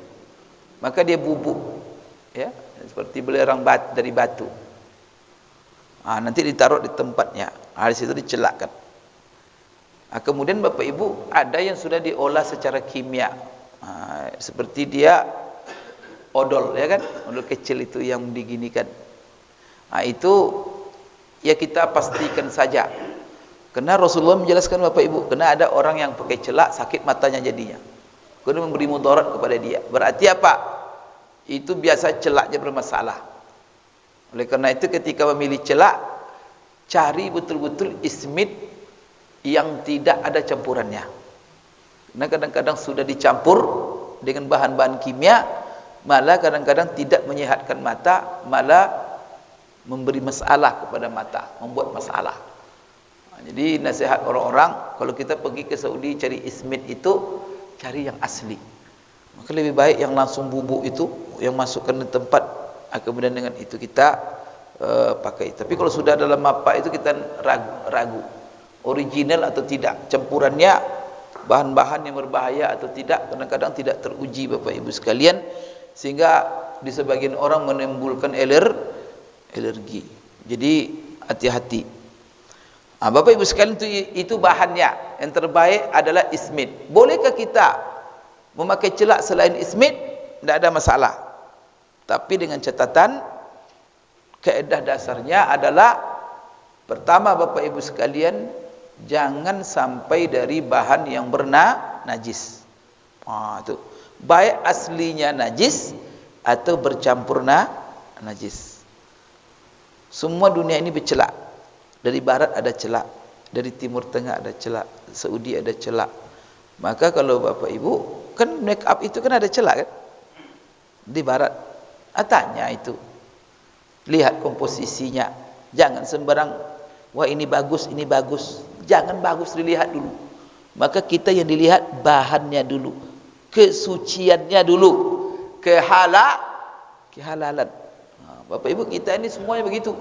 Maka dia bubuk, ya, seperti belerang dari batu. Nanti ditaruh di tempatnya. Di situ dicelakkan. Kemudian Bapak Ibu, ada yang sudah diolah secara kimia. Seperti dia odol, ya kan? Odol kecil itu yang diginikan. Itu ya kita pastikan saja. Karena Rasulullah menjelaskan Bapak Ibu, karena ada orang yang pakai celak sakit matanya jadinya. Karena memberi mudarat kepada dia. Berarti apa? Itu biasa celaknya bermasalah. Oleh karena itu ketika memilih celak, cari betul-betul ismit yang tidak ada campurannya. Karena kadang-kadang sudah dicampur dengan bahan-bahan kimia, malah kadang-kadang tidak menyehatkan mata, malah memberi masalah kepada mata, membuat masalah. Jadi nasihat orang-orang, kalau kita pergi ke Saudi cari ismit itu, cari yang asli. Maka lebih baik yang langsung bubuk itu, yang masukkan di tempat, kemudian dengan itu kita pakai. Tapi kalau sudah dalam mapa itu kita ragu, original atau tidak, campurannya bahan-bahan yang berbahaya atau tidak, kadang-kadang tidak teruji Bapak Ibu sekalian, sehingga di sebagian orang menimbulkan alergi. Jadi hati-hati. Bapak Ibu sekalian, itu bahannya. Yang terbaik adalah ismit. Bolehkah kita memakai celak selain ismit? Tidak ada masalah. Tapi dengan catatan, kaedah dasarnya adalah, pertama Bapak Ibu sekalian, jangan sampai dari bahan yang najis. Itu baik aslinya najis atau bercampur najis. Semua dunia ini bercelak. Dari barat ada celak, dari timur tengah ada celak, Saudi ada celak. Maka kalau Bapak Ibu, kan make up itu kan ada celak kan? Di barat. Tanya itu. Lihat komposisinya. Jangan sembarang, wah ini bagus, ini bagus. Jangan bagus dilihat dulu. Maka kita yang dilihat bahannya dulu, kesuciannya dulu, kehalalan. Bapak Ibu, kita ini semuanya begitu.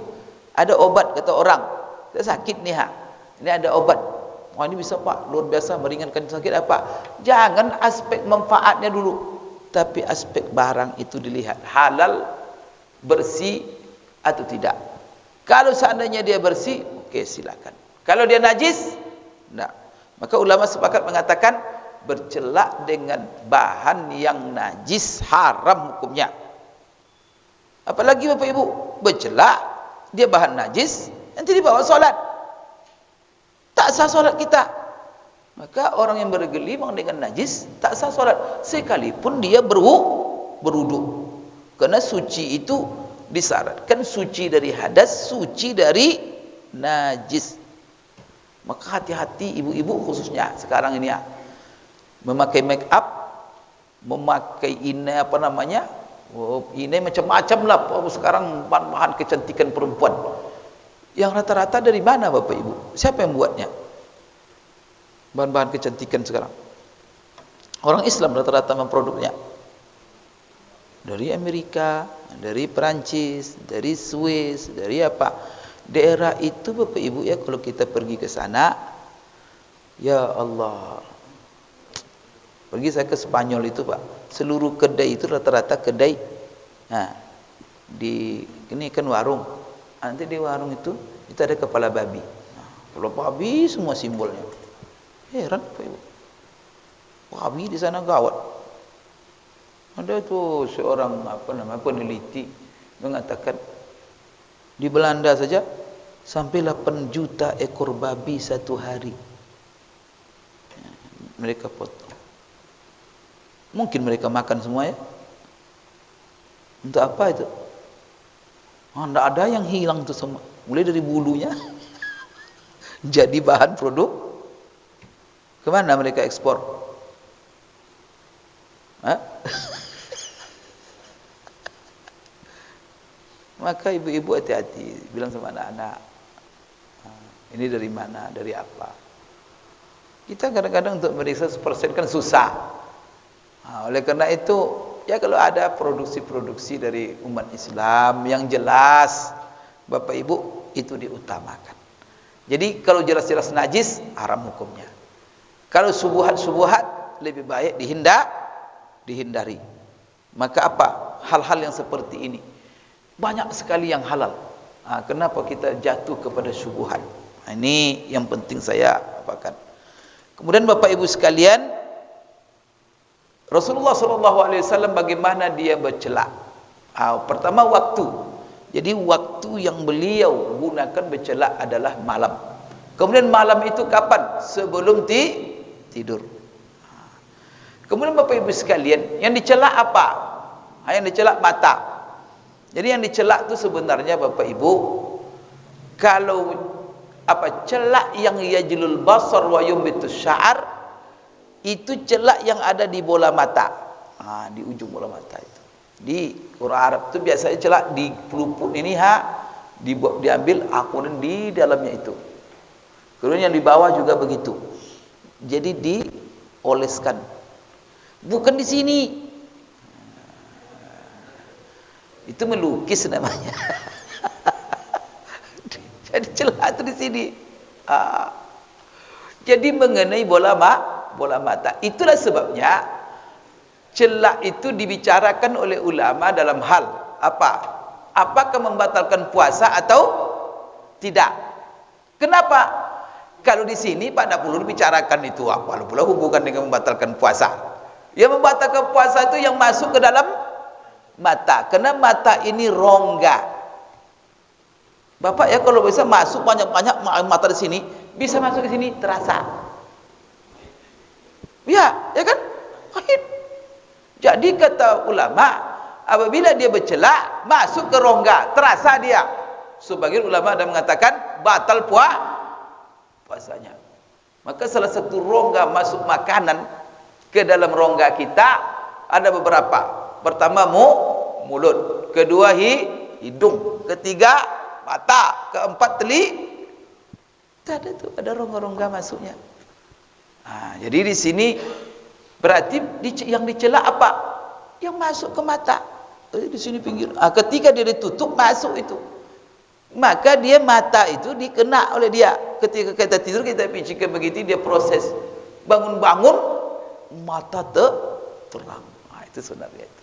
Ada obat kata orang, saya sakit nih ini ada obat. Wah ini bisa Pak, luar biasa meringankan sakit apa? Jangan aspek manfaatnya dulu, tapi aspek barang itu dilihat, halal, bersih atau tidak. Kalau seandainya dia bersih, oke, silakan. Kalau dia najis, enggak. Maka ulama sepakat mengatakan bercelak dengan bahan yang najis haram hukumnya. Apalagi Bapak Ibu, bercelak dia bahan najis, nanti dibawa solat, tak sah solat kita. Maka orang yang bergelimang dengan najis tak sah solat, sekalipun dia berwudu. Karena suci itu disyaratkan suci dari hadas, suci dari najis. Maka hati-hati ibu-ibu khususnya sekarang ini ya, memakai make up, memakai ini apa namanya, ini macam-macam lah sekarang bahan-bahan kecantikan perempuan. Yang rata-rata dari mana Bapak Ibu? Siapa yang buatnya? Bahan-bahan kecantikan sekarang. Orang Islam rata-rata memproduknya. Dari Amerika, dari Perancis, dari Swiss, dari apa? Daerah itu Bapak Ibu ya, kalau kita pergi ke sana, ya Allah. Pergi saya ke Spanyol itu Pak, seluruh kedai itu rata-rata kedai. Ini kan warung. Nanti di warung itu ada kepala babi. Kepala babi semua simbolnya. Heran Pak Ibu. Babi di sana gawat. Ada tuh seorang peneliti mengatakan di Belanda saja sampai 8 juta ekor babi satu hari. Mereka potong. Mungkin mereka makan semua ya. Untuk apa itu? Tidak ada yang hilang itu semua. Mulai dari bulunya jadi bahan produk. Kemana mereka ekspor? Hah? Maka ibu-ibu hati-hati, bilang sama anak-anak, ini dari mana, dari apa? Kita kadang-kadang untuk meriksa 100% kan susah. Oleh karena itu, ya kalau ada produksi-produksi dari umat Islam yang jelas, Bapak Ibu, itu diutamakan. Jadi kalau jelas-jelas najis, haram hukumnya. Kalau subuhat-subuhat, lebih baik dihindari. Maka apa? Hal-hal yang seperti ini banyak sekali yang halal. Kenapa kita jatuh kepada syubhat? Ini yang penting saya apakan. Kemudian Bapak Ibu sekalian, Rasulullah SAW bagaimana dia bercelak? Pertama waktu. Jadi waktu yang beliau gunakan bercelak adalah malam. Kemudian malam itu kapan? Sebelum tidur. Kemudian Bapak Ibu sekalian, yang dicelak apa? Yang dicelak mata. Jadi yang dicelak itu sebenarnya Bapak Ibu, kalau celak yang yajlul basar wa yumbitus sya'ar, itu celak yang ada di bola mata. Di ujung bola mata itu. Di orang Arab itu biasanya celak di pelupuk ini diambil kemudian di dalamnya itu. Kemudian yang di bawah juga begitu. Jadi dioleskan. Bukan di sini. Itu melukis namanya. Jadi celah itu di sini. Jadi mengenai bola mata. Itulah sebabnya celah itu dibicarakan oleh ulama dalam hal apa? Apakah membatalkan puasa atau tidak? Kenapa? Kalau di sini Pak Dapur bicarakan itu apa? Pula hubungan dengan membatalkan puasa. Yang membatalkan puasa itu yang masuk ke dalam mata, karena mata ini rongga. Bapak ya kalau bisa masuk banyak-banyak mata di sini, bisa masuk ke sini terasa. Ya kan? Jadi kata ulama, apabila dia bercelak masuk ke rongga, terasa dia. Sebagian ulama ada mengatakan batal puasanya. Maka salah satu rongga masuk makanan ke dalam rongga kita ada beberapa. Pertama mulut, kedua hidung, ketiga mata, keempat ada rongga-rongga masuknya. Jadi di sini berarti yang dicela apa? Yang masuk ke mata. Di sini pinggir. Ketika dia ditutup masuk itu, maka dia mata itu dikena oleh dia. Ketika kita tidur kita pikirkan begitu, dia proses bangun-bangun mata terang. Itu sebenarnya itu.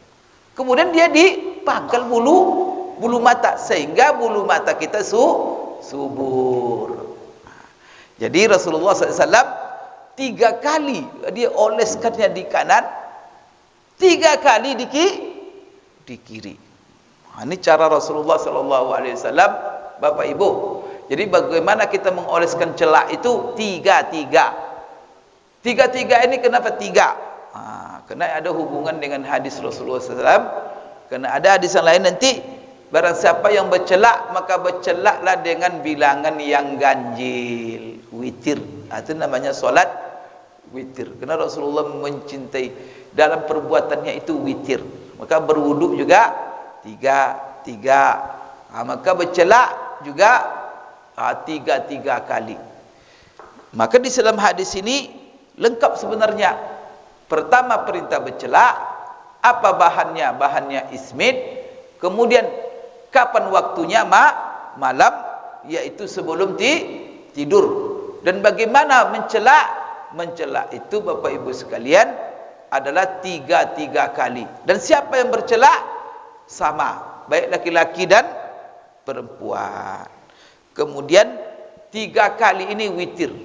Kemudian dia dipangkal bulu mata sehingga bulu mata kita subur. Jadi Rasulullah SAW 3 kali dia oleskannya di kanan, 3 kali di kiri. Ini cara Rasulullah SAW, Bapak Ibu. Jadi bagaimana kita mengoleskan celak itu 3-3. 3-3 ini kenapa 3? Karena ada hubungan dengan hadis Rasulullah SAW. Karena ada hadis yang lain nanti, barang siapa yang bercelak maka bercelaklah dengan bilangan yang ganjil, witir. Itu namanya solat witir. Karena Rasulullah mencintai dalam perbuatannya itu witir. Maka berwuduk juga 3. Maka bercelak juga 3 kali. Maka di dalam hadis ini lengkap sebenarnya. Pertama perintah bercelak, apa bahannya? Bahannya ismid. Kemudian kapan waktunya? Malam, yaitu sebelum tidur. Dan bagaimana mencelak? Mencelak itu Bapak Ibu sekalian adalah 3 kali. Dan siapa yang bercelak? Sama, baik laki-laki dan perempuan. Kemudian 3 kali ini witir.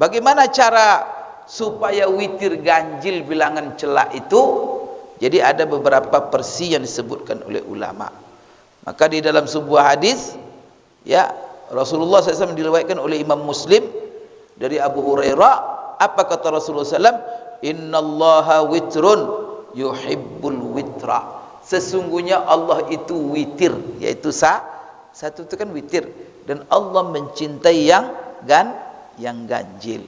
Bagaimana cara supaya witir ganjil bilangan celak itu? Jadi ada beberapa versi yang disebutkan oleh ulama. Maka di dalam sebuah hadis, ya, Rasulullah SAW diriwayatkan oleh Imam Muslim dari Abu Hurairah, apa kata Rasulullah SAW? Innallaha witrun yuhibbul witra. Sesungguhnya Allah itu witir, yaitu satu itu kan witir, dan Allah mencintai yang ganjil.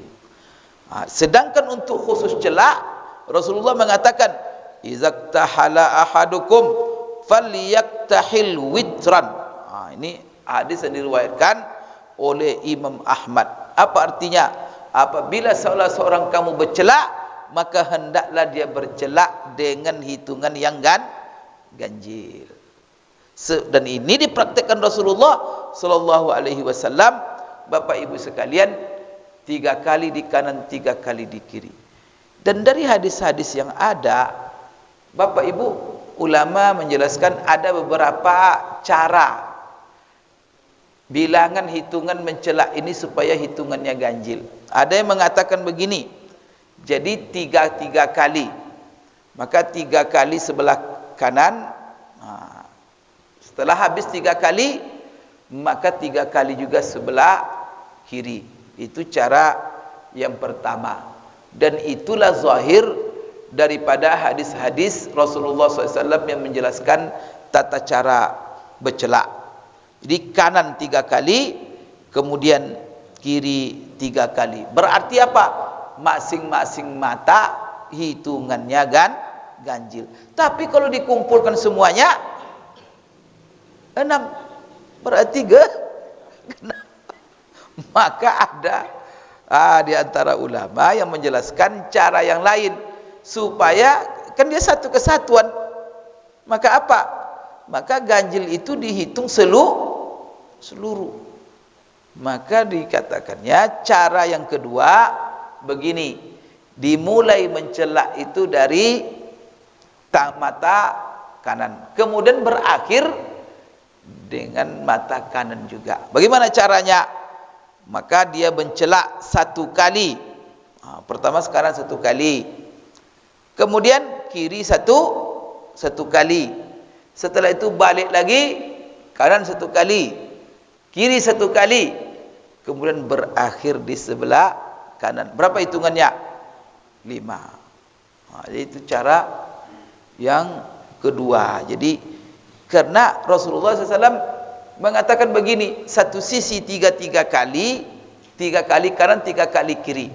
Sedangkan untuk khusus celak, Rasulullah mengatakan, "Izaktahala ahadukum falyaktahil witran." Ini hadis yang diriwayatkan oleh Imam Ahmad. Apa artinya? Apabila salah seorang kamu bercelak, maka hendaklah dia bercelak dengan hitungan yang ganjil. Dan ini dipraktikkan Rasulullah sallallahu alaihi wasallam, Bapak Ibu sekalian, 3 kali di kanan, 3 kali di kiri. Dan dari hadis-hadis yang ada, Bapak Ibu, ulama menjelaskan ada beberapa cara bilangan hitungan mencelak ini supaya hitungannya ganjil. Ada yang mengatakan begini, jadi 3 kali, maka 3 kali sebelah kanan, setelah habis 3 kali, maka 3 kali juga sebelah kiri. Itu cara yang pertama, dan itulah zahir daripada hadis-hadis Rasulullah SAW yang menjelaskan tata cara bercelak. Jadi kanan 3 kali, kemudian kiri 3 kali. Berarti apa? Masing-masing mata hitungannya ganjil. Tapi kalau dikumpulkan semuanya 6, berarti genap. Maka ada di antara ulama yang menjelaskan cara yang lain supaya kan dia satu kesatuan. Maka apa? Maka ganjil itu dihitung seluruh. Maka dikatakannya cara yang kedua begini, dimulai mencelak itu dari mata kanan, kemudian berakhir dengan mata kanan juga. Bagaimana caranya? Maka dia mencelak 1 kali. Pertama sekarang 1 kali, kemudian kiri satu kali, setelah itu balik lagi kanan 1 kali, kiri 1 kali, kemudian berakhir di sebelah kanan. Berapa hitungannya? 5. Jadi itu cara yang kedua. Jadi karena Rasulullah SAW mengatakan begini, satu sisi 3 kali, 3 kali kanan, 3 kali kiri.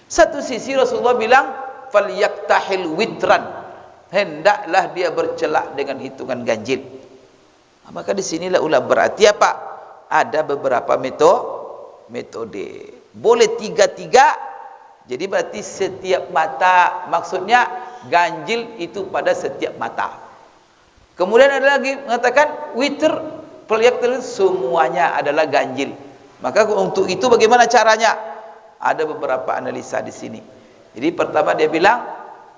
Satu sisi Rasulullah bilang falyaktahil witran, hendaklah dia bercelak dengan hitungan ganjil. Maka di sinilah ulama berarti apa? Ada beberapa metode. Boleh 3, jadi berarti setiap mata, maksudnya ganjil itu pada setiap mata. Kemudian ada lagi mengatakan witr, falyaktahil, semuanya adalah ganjil. Maka untuk itu bagaimana caranya? Ada beberapa analisa di sini. Jadi pertama dia bilang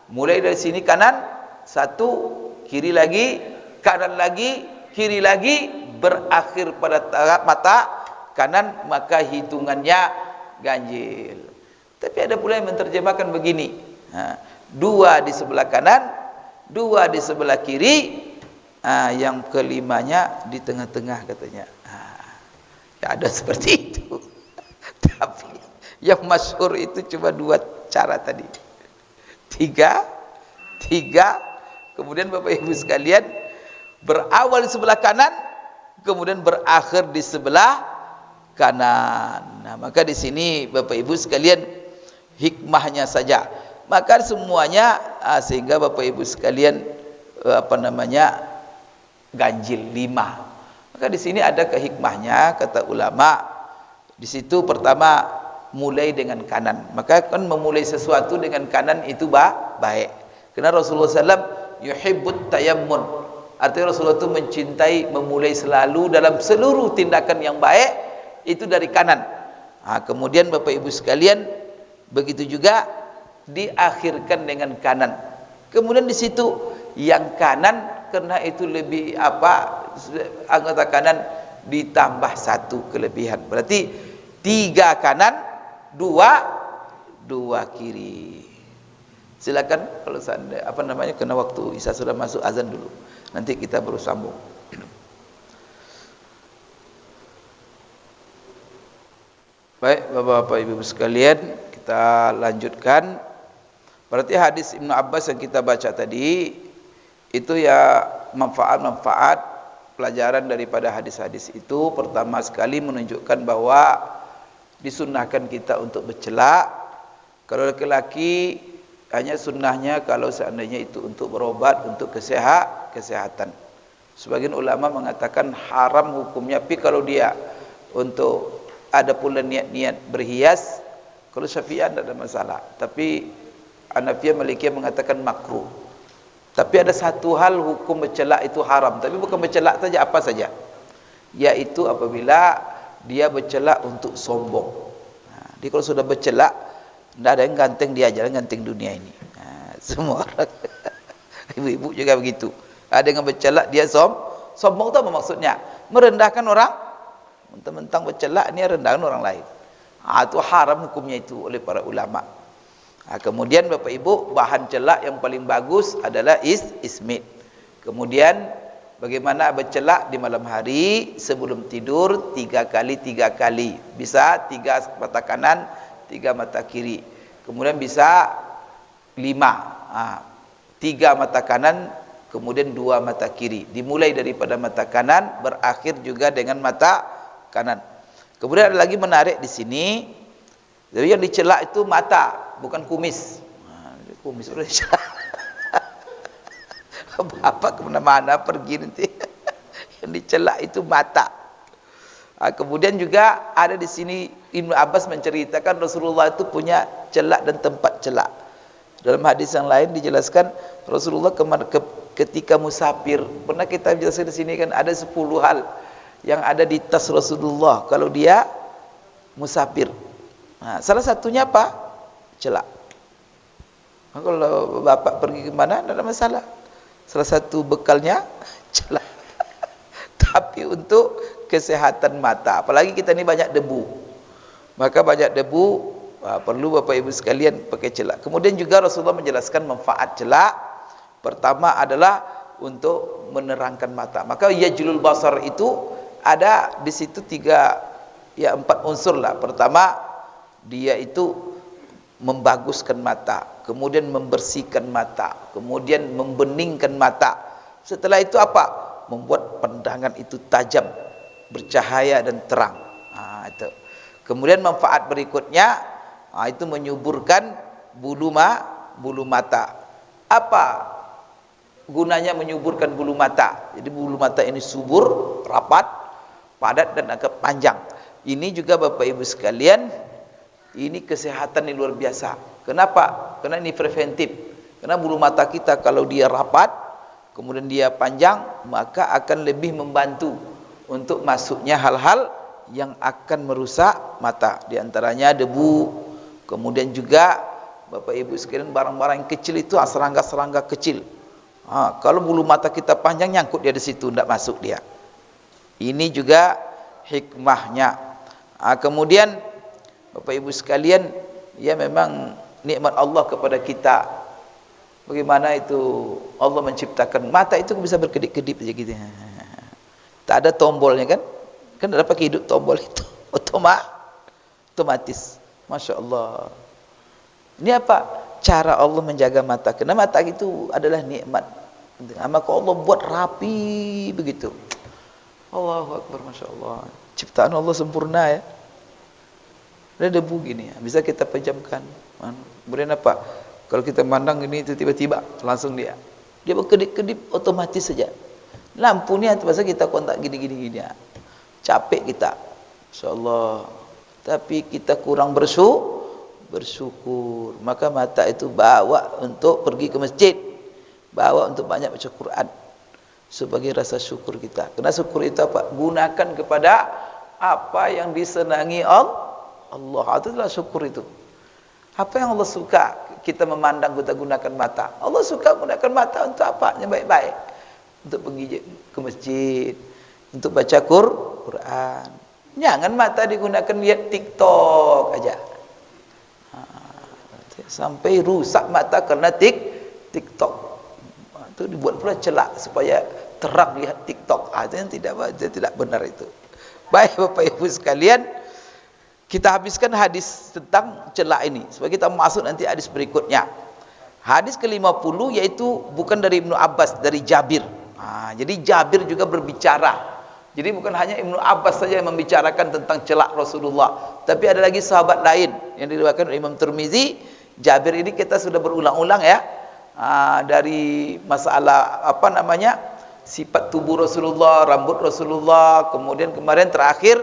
mulai dari sini kanan 1, kiri lagi, kanan lagi, kiri lagi, berakhir pada mata kanan, maka hitungannya ganjil. Tapi ada pula yang menerjemahkan begini, 2 di sebelah kanan, 2 di sebelah kiri, yang kelimanya di tengah-tengah katanya. Ya ada seperti itu. Tapi yang masyhur itu cuma 2 cara tadi. 3, kemudian Bapak Ibu sekalian, berawal di sebelah kanan, kemudian berakhir di sebelah kanan. Nah, maka di sini Bapak Ibu sekalian hikmahnya saja. Maka semuanya sehingga Bapak Ibu sekalian ganjil 5. Maka di sini ada kehikmahnya, kata ulama. Di situ pertama mulai dengan kanan. Maka kan memulai sesuatu dengan kanan itu baik. Karena Rasulullah SAW yuhibbut tayammun. Artinya Rasulullah itu mencintai memulai selalu dalam seluruh tindakan yang baik itu dari kanan. Kemudian Bapak Ibu sekalian, begitu juga diakhirkan dengan kanan. Kemudian di situ yang kanan karena itu lebih anggota kanan ditambah 1 kelebihan. Berarti 3 kanan, 2 kiri. Silakan kalau karena waktu Isya sudah masuk, azan dulu. Nanti kita baru sambung. Baik, Bapak-bapak, Ibu sekalian, kita lanjutkan. Berarti hadis Ibnu Abbas yang kita baca tadi itu ya manfaat pelajaran daripada hadis-hadis itu. Pertama sekali menunjukkan bahwa disunnahkan kita untuk bercelak. Kalau laki-laki hanya sunnahnya kalau seandainya itu untuk berobat, untuk kesehatan. Sebagian ulama mengatakan haram hukumnya, tapi kalau dia untuk ada pula niat-niat berhias, kalau Syafi'iyah tidak ada masalah. Tapi Hanafiyah, Malikiyah mengatakan makruh. Tapi ada satu hal, hukum bercelak itu haram. Tapi bukan bercelak saja, apa saja. Yaitu apabila dia bercelak untuk sombong. Dia kalau sudah bercelak, tidak ada yang ganteng dia, jangan ganteng dunia ini. Semua orang, ibu-ibu juga begitu. Ada yang bercelak, dia sombong itu apa maksudnya? Merendahkan orang. Mentang-mentang bercelak, ini rendahkan orang lain. Itu haram hukumnya itu oleh para ulama. Kemudian Bapak Ibu, bahan celak yang paling bagus adalah ismit. Kemudian bagaimana bercelak di malam hari sebelum tidur 3 kali. Bisa 3 mata kanan, 3 mata kiri. Kemudian bisa 5. 3 mata kanan, kemudian 2 mata kiri. Dimulai daripada mata kanan, berakhir juga dengan mata kanan. Kemudian ada lagi menarik di sini. Jadi yang dicelak itu mata, bukan kumis. Kumis udah dicelak. Bapak kemana-mana pergi nanti. Yang dicelak itu mata. Kemudian juga ada di sini Ibnu Abbas menceritakan Rasulullah itu punya celak dan tempat celak. Dalam hadis yang lain dijelaskan Rasulullah ketika musafir. Pernah kita jelaskan di sini kan ada 10 hal yang ada di tas Rasulullah kalau dia musafir. Salah satunya apa? Celak. Kalau bapak pergi ke mana, tidak ada masalah. Salah satu bekalnya celak. Tapi untuk kesehatan mata, apalagi kita ini banyak debu, maka banyak debu, perlu Bapak Ibu sekalian pakai celak. Kemudian juga Rasulullah menjelaskan manfaat celak. Pertama adalah untuk menerangkan mata. Maka yajlul basar itu ada di situ 4 unsur lah. Pertama, dia itu membaguskan mata, kemudian membersihkan mata, kemudian membeningkan mata. Setelah itu apa? Membuat pandangan itu tajam, bercahaya dan terang. Itu. Kemudian manfaat berikutnya, itu menyuburkan bulu mata. Apa gunanya menyuburkan bulu mata? Jadi bulu mata ini subur, rapat, padat dan agak panjang. Ini juga Bapak Ibu sekalian, ini kesehatan yang luar biasa. Kenapa? Karena ini preventif. Karena bulu mata kita kalau dia rapat, kemudian dia panjang, maka akan lebih membantu untuk masuknya hal-hal yang akan merusak mata. Di antaranya debu, kemudian juga Bapak Ibu sekalian barang-barang yang kecil itu, serangga-serangga kecil. Kalau bulu mata kita panjang, nyangkut dia di situ, tidak masuk dia. Ini juga hikmahnya. Kemudian Bapak Ibu sekalian, ya memang nikmat Allah kepada kita. Bagaimana itu Allah menciptakan mata itu bisa berkedip-kedip saja gitu. Tak ada tombolnya kan? Kan ada pakai hidup tombol itu. Otomatis. Masya Allah. Ini apa? Cara Allah menjaga mata. Karena mata itu adalah nikmat. Maka Allah buat rapi begitu. Allahu Akbar, Masya Allah. Ciptaan Allah sempurna ya. Ada debu gini ya, bisa kita pejamkan. Kemudian apa? Kalau kita mandang ini itu tiba-tiba langsung dia berkedip-kedip otomatis saja. Lampu ni terpaksa kita kontak gini-gini ya. Capek kita. Insyaallah. Tapi kita kurang bersyukur. Maka mata itu bawa untuk pergi ke masjid. Bawa untuk banyak baca Quran sebagai rasa syukur kita. Karena syukur itu apa? Gunakan kepada apa yang disenangi Allah. Itu adalah syukur itu. Apa yang Allah suka kita memandang, kita gunakan mata. Allah suka gunakan mata untuk apa? Yang baik-baik. Untuk pergi ke masjid, untuk baca Quran. Jangan mata digunakan lihat TikTok aja. Sampai rusak mata karena TikTok. Itu dibuat pula celak supaya terang lihat TikTok. Itu yang tidak benar itu. Baik Bapak Ibu sekalian, kita habiskan hadis tentang celak ini supaya kita masuk nanti hadis berikutnya. Hadis ke-50 yaitu bukan dari Ibnu Abbas, dari Jabir. Jadi Jabir juga berbicara Jadi bukan hanya Ibnu Abbas saja yang membicarakan tentang celak Rasulullah, tapi ada lagi sahabat lain yang diriwayatkan oleh Imam Tirmizi. Jabir ini kita sudah berulang-ulang ya, dari masalah sifat tubuh Rasulullah, rambut Rasulullah, kemudian kemarin terakhir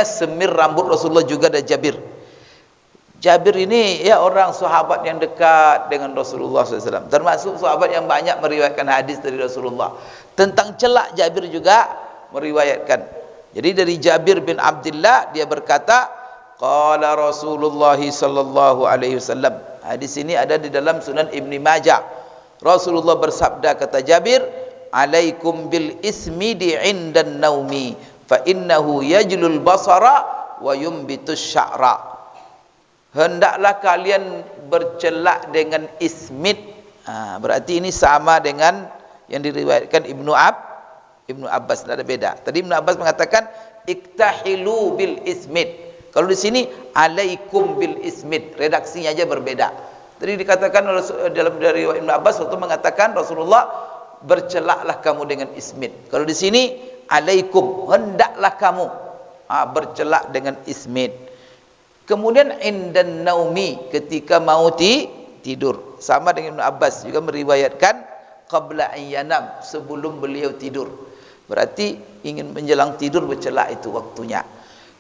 semir rambut Rasulullah juga ada Jabir. Jabir ini ya orang sahabat yang dekat dengan Rasulullah SAW, termasuk sahabat yang banyak meriwayatkan hadis dari Rasulullah. Tentang celak Jabir juga meriwayatkan. Jadi dari Jabir bin Abdullah dia berkata, qala Rasulullah sallallahu alaihi wasallam. Hadis ini ada di dalam Sunan Ibnu Majah. Rasulullah bersabda, kata Jabir, alaikum bil ismidi indan naumi fa innahu yajlul basara wa yumbitus sya'ra. Hendaklah kalian bercelak dengan ismid. Berarti ini sama dengan yang diriwayatkan Ibnu Abbas, tidak ada beda. Tadi Ibnu Abbas mengatakan iktahilu bil ismid. Kalau di sini alaikum bil ismid, redaksinya aja berbeda. Tadi dikatakan dalam dari Ibnu Abbas waktu mengatakan Rasulullah bercelaklah kamu dengan ismid. Kalau di sini alaikum, hendaklah kamu bercelak dengan ismid. Kemudian indan naumi, ketika mau tidur. Sama dengan Ibnu Abbas juga meriwayatkan qabla an yanam, sebelum beliau tidur. Berarti ingin menjelang tidur bercelak itu waktunya.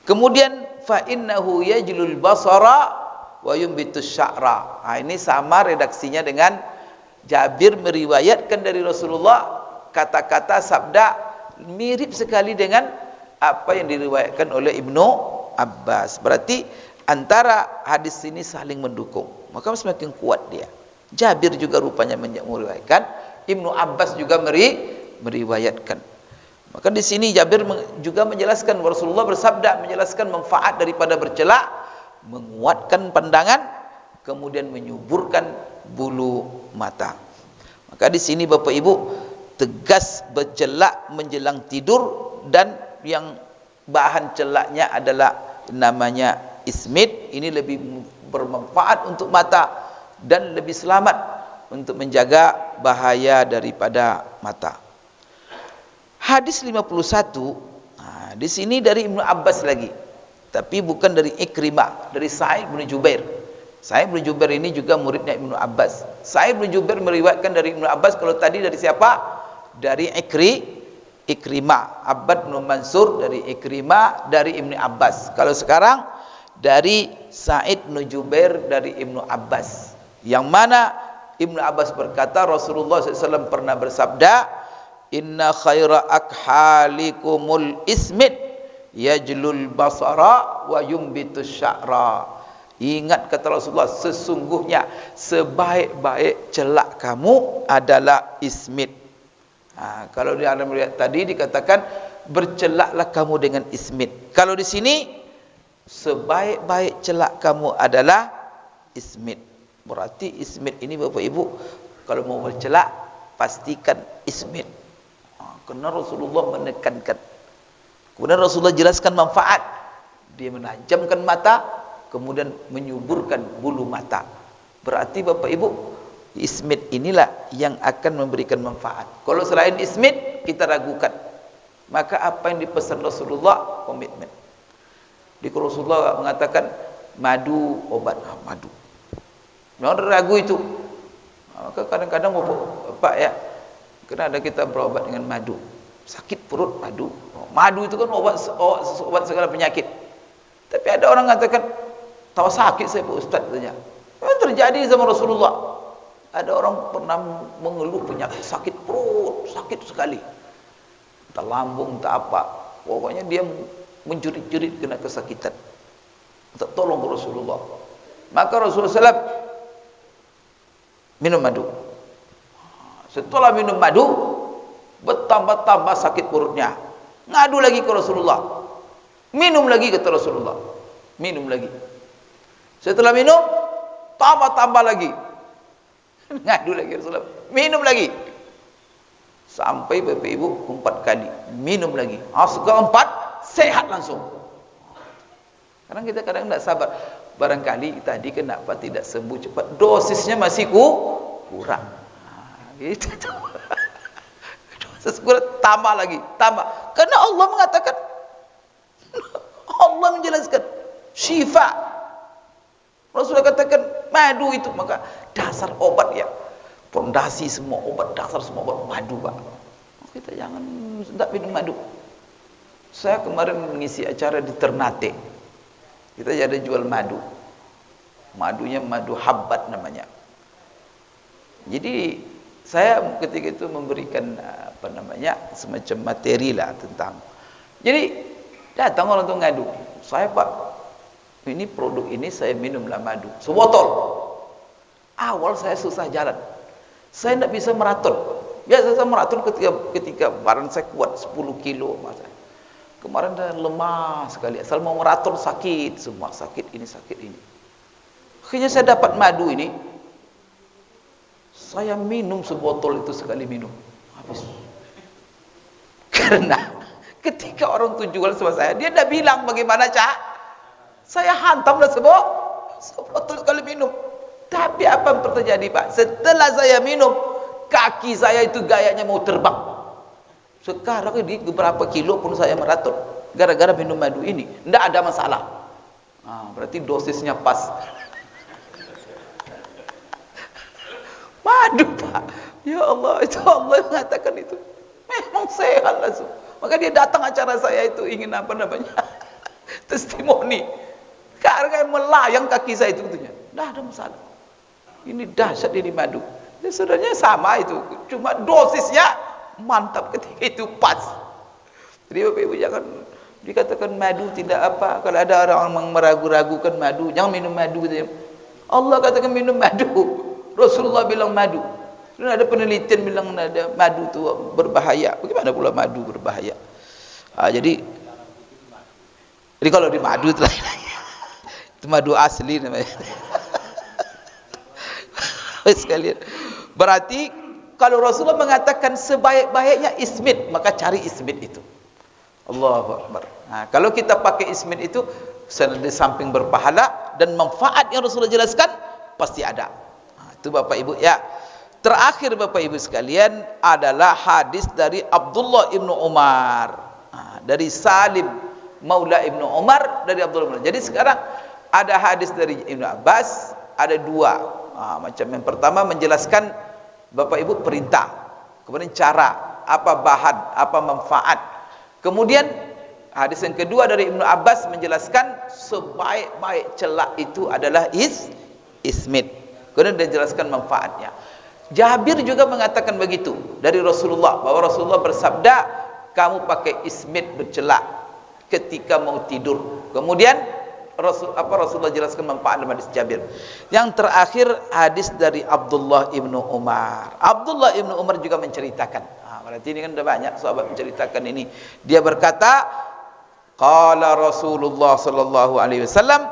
Kemudian fa innahu yajlul basara wa yumbitus sya'ra. Ini sama redaksinya dengan Jabir meriwayatkan dari Rasulullah, kata-kata sabda mirip sekali dengan apa yang diriwayatkan oleh Ibnu Abbas. Berarti antara hadis ini saling mendukung, maka semakin kuat dia. Jabir juga rupanya meriwayatkan, Ibnu Abbas juga meriwayatkan. Maka di sini Jabir juga menjelaskan Rasulullah bersabda, menjelaskan manfaat daripada bercelak, menguatkan pandangan, kemudian menyuburkan bulu mata. Maka di sini Bapak Ibu tegas bercelak menjelang tidur, dan yang bahan celaknya adalah namanya ismid. Ini lebih bermanfaat untuk mata dan lebih selamat untuk menjaga bahaya daripada mata. Hadis 51, di sini dari Ibnu Abbas lagi, tapi bukan dari Ikrimah, dari Sa'id bin Jubair. Sa'id bin Jubair ini juga muridnya Ibnu Abbas. Sa'id bin Jubair meriwayatkan dari Ibnu Abbas. Kalau tadi dari siapa? Dari Ikrimah. Abbad bin Mansur dari Ikrimah dari Ibnu Abbas. Kalau sekarang dari Sa'id bin Jubair dari Ibnu Abbas, yang mana Ibnu Abbas berkata Rasulullah SAW pernah bersabda, inna khaira akhalikumul ismid yajlul basara wa yumbitus sya'ra. Ingat kata Rasulullah, sesungguhnya sebaik-baik celak kamu adalah ismid. Kalau di dalam riwayat tadi dikatakan bercelaklah kamu dengan ismid. Kalau di sini sebaik-baik celak kamu adalah ismid. Berarti ismid ini Bapak Ibu, kalau mau bercelak pastikan ismid. Karena Rasulullah menekankan. Kemudian Rasulullah jelaskan manfaat. Dia menajamkan mata, kemudian menyuburkan bulu mata. Berarti Bapak Ibu, ismid inilah yang akan memberikan manfaat. Kalau selain ismid kita ragukan, maka apa yang dipesan Rasulullah komitmen. Di Rasulullah mengatakan madu obat, madu. Jangan ragu itu. Maka kadang-kadang Bapak ya, karena ada kita berobat dengan madu. Sakit perut madu. Madu itu kan obat segala penyakit. Tapi ada orang mengatakan tahu sakit saya Pak Ustaz katanya. Itu terjadi zaman Rasulullah. Ada orang pernah mengeluh penyakit sakit perut, sakit sekali. Entah lambung, entah apa. Pokoknya dia menjerit-jerit kena kesakitan. Minta tolong ke Rasulullah. Maka Rasulullah SAW minum madu. Setelah minum madu, bertambah-tambah sakit perutnya. Ngadu lagi ke Rasulullah. Minum lagi kata Rasulullah. Minum lagi. Setelah minum, tambah-tambah lagi. Ngadu lagi Rasulullah. Minum lagi. Sampai Bapak Ibu 4 kali. Minum lagi. Keempat, sehat langsung. Karena kita kadang tidak sabar. Barangkali tadi kenapa tidak sembuh cepat. Dosisnya masih kurang. Gitu tuh. Sesekurang tambah lagi, tambah. Karena Allah mengatakan, Allah menjelaskan syifa. Rasulullah katakan madu itu, maka dasar obat ya. Pondasi semua obat, dasar semua obat madu, Pak. Kita jangan tidak minum madu. Saya kemarin mengisi acara di Ternate. Kita ada jual madu. Madunya madu habbat namanya. Jadi saya ketika itu memberikan semacam materi lah tentang. Jadi datang orang tu ngadu, saya Pak, ini produk ini saya minumlah madu sebotol. Awal saya susah jalan, saya tidak bisa maraton. Biasa saya maraton ketika badan saya kuat 10 kilo masa. Kemarin saya lemah sekali, asal mau maraton sakit semua, sakit ini sakit ini. Akhirnya saya dapat madu ini, saya minum sebotol itu sekali minum habis. Karena ketika orang tu jual sama saya, dia dah bilang bagaimana Cak, saya hantamlah sebotol sekali minum. Tapi apa yang terjadi Pak? Setelah saya minum, kaki saya itu gayanya mau terbang. Sekarang ini beberapa kilo pun saya maraton gara-gara minum madu ini, tidak ada masalah. Berarti dosisnya pas. Madu Pak, ya Allah, itu Allah mengatakan itu memang sehat langsung. Maka dia datang acara saya itu ingin testimoni. Karena melayang kaki saya itu tentunya, tidak ada masalah. Ini dahsyat ini madu. Dia sebenarnya sama itu, cuma dosisnya mantap ketika itu pas. Jadi Bapak Ibu jangan dikatakan madu tidak apa. Kalau ada orang meragu-ragukan madu, jangan minum madu gitu ya. Allah katakan minum madu. Rasulullah bilang madu. Dan ada penelitian bilang ada madu itu berbahaya. Bagaimana pula madu berbahaya? Jadi kalau di madu itu lain lagi. Itu madu asli namanya. Sekalian. Berarti kalau Rasulullah mengatakan sebaik-baiknya ismit, maka cari ismit itu. Allahu Akbar. Kalau kita pakai ismit itu, di samping berpahala dan manfaat yang Rasulullah jelaskan pasti ada. Itu Bapak Ibu ya. Terakhir Bapak Ibu sekalian adalah hadis dari Abdullah ibnu Umar, dari Salim Maula ibnu Umar dari Abdullah ibnu Umar. Jadi sekarang ada hadis dari Ibnu Abbas, ada dua. Macam yang pertama menjelaskan Bapak Ibu perintah, kemudian cara, apa bahan, apa manfaat. Kemudian hadis yang kedua dari Ibnu Abbas menjelaskan sebaik-baik celak itu adalah ismit. Kemudian dia jelaskan manfaatnya. Jabir juga mengatakan begitu dari Rasulullah, bahwa Rasulullah bersabda, kamu pakai ismit bercelak ketika mau tidur. Kemudian Rasulullah jelaskan manfaat dalam hadis Jabir. Yang terakhir hadis dari Abdullah ibnu Umar. Abdullah ibnu Umar juga menceritakan. Berarti ini kan sudah banyak sahabat menceritakan ini. Dia berkata, qala Rasulullah sallallahu alaihi wasallam,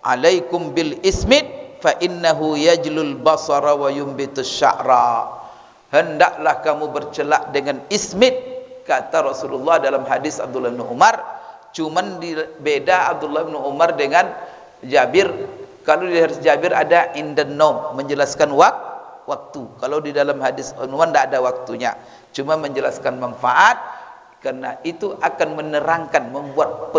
alaikum bil ismit fa innahu yajlul basara wa yumbitus sya'ra. Hendaklah kamu bercelak dengan ismit, kata Rasulullah dalam hadis Abdullah bin Umar. Cuman beda Abdullah bin Umar dengan Jabir. Kalau di hadis Jabir ada indan naum, menjelaskan waktu. Kalau di dalam hadis Umar tidak ada waktunya, cuma menjelaskan manfaat. Karena itu akan menerangkan, membuat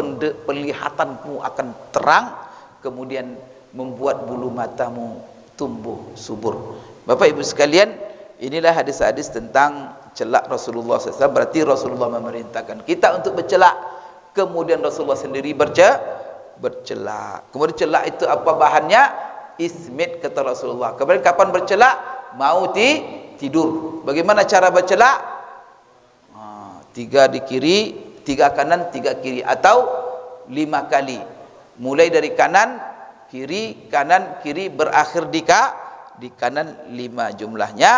penglihatanmu akan terang, kemudian membuat bulu matamu tumbuh subur. Bapak Ibu sekalian, inilah hadis-hadis tentang celak Rasulullah SAW. Berarti Rasulullah memerintahkan kita untuk bercelak. Kemudian Rasulullah sendiri bercelak. Kemudian celak itu apa bahannya? Ismit, kata Rasulullah. Kemudian kapan bercelak? Mau tidur. Bagaimana cara bercelak? 3 di kiri, 3 kanan, 3 kiri, atau 5 kali. Mulai dari kanan, kiri, kanan, kiri, berakhir di kanan, 5 jumlahnya.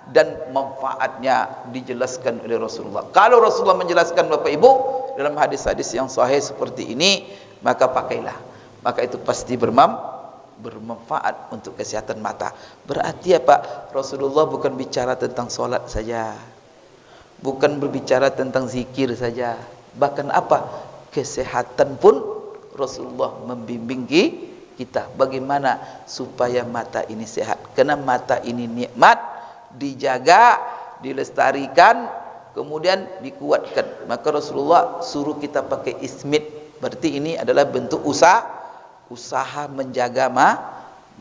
Dan manfaatnya dijelaskan oleh Rasulullah. Kalau Rasulullah menjelaskan Bapak Ibu dalam hadis-hadis yang sahih seperti ini, maka pakailah. Maka itu pasti bermanfaat untuk kesehatan mata. Berarti apa? Rasulullah bukan bicara tentang solat saja, bukan berbicara tentang zikir saja, bahkan apa? Kesehatan pun Rasulullah membimbing kita bagaimana supaya mata ini sehat. Karena mata ini nikmat, dijaga, dilestarikan, kemudian dikuatkan. Maka Rasulullah suruh kita pakai ismit. Berarti ini adalah bentuk usaha menjaga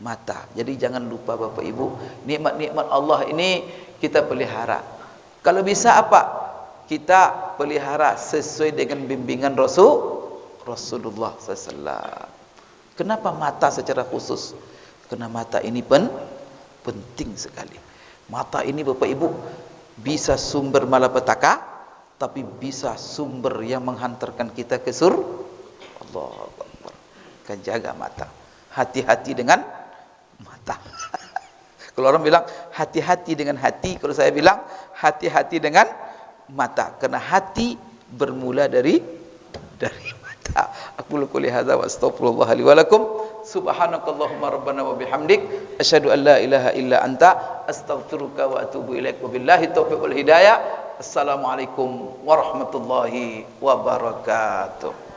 mata. Jadi jangan lupa Bapak Ibu, nikmat-nikmat Allah ini kita pelihara. Kalau bisa apa? Kita pelihara sesuai dengan bimbingan Rasulullah SAW. Kenapa mata secara khusus? Karena mata ini penting sekali. Mata ini Bapak Ibu bisa sumber malapetaka, tapi bisa sumber yang menghantarkan kita ke surga. Allahu Akbar. Kan jaga mata. Hati-hati dengan mata. Kalau orang bilang hati-hati dengan hati, kalau saya bilang hati-hati dengan mata. Karena hati bermula dari mata. Aku qouli hadza wa astaghfirullah li wa lakum. Subhanakallahumma rabbana wa bihamdik asyhadu an la ilaha illa anta astaghfiruka wa atubu ilaik. Wabillahi taufiq wal hidayah. Assalamualaikum warahmatullahi wabarakatuh.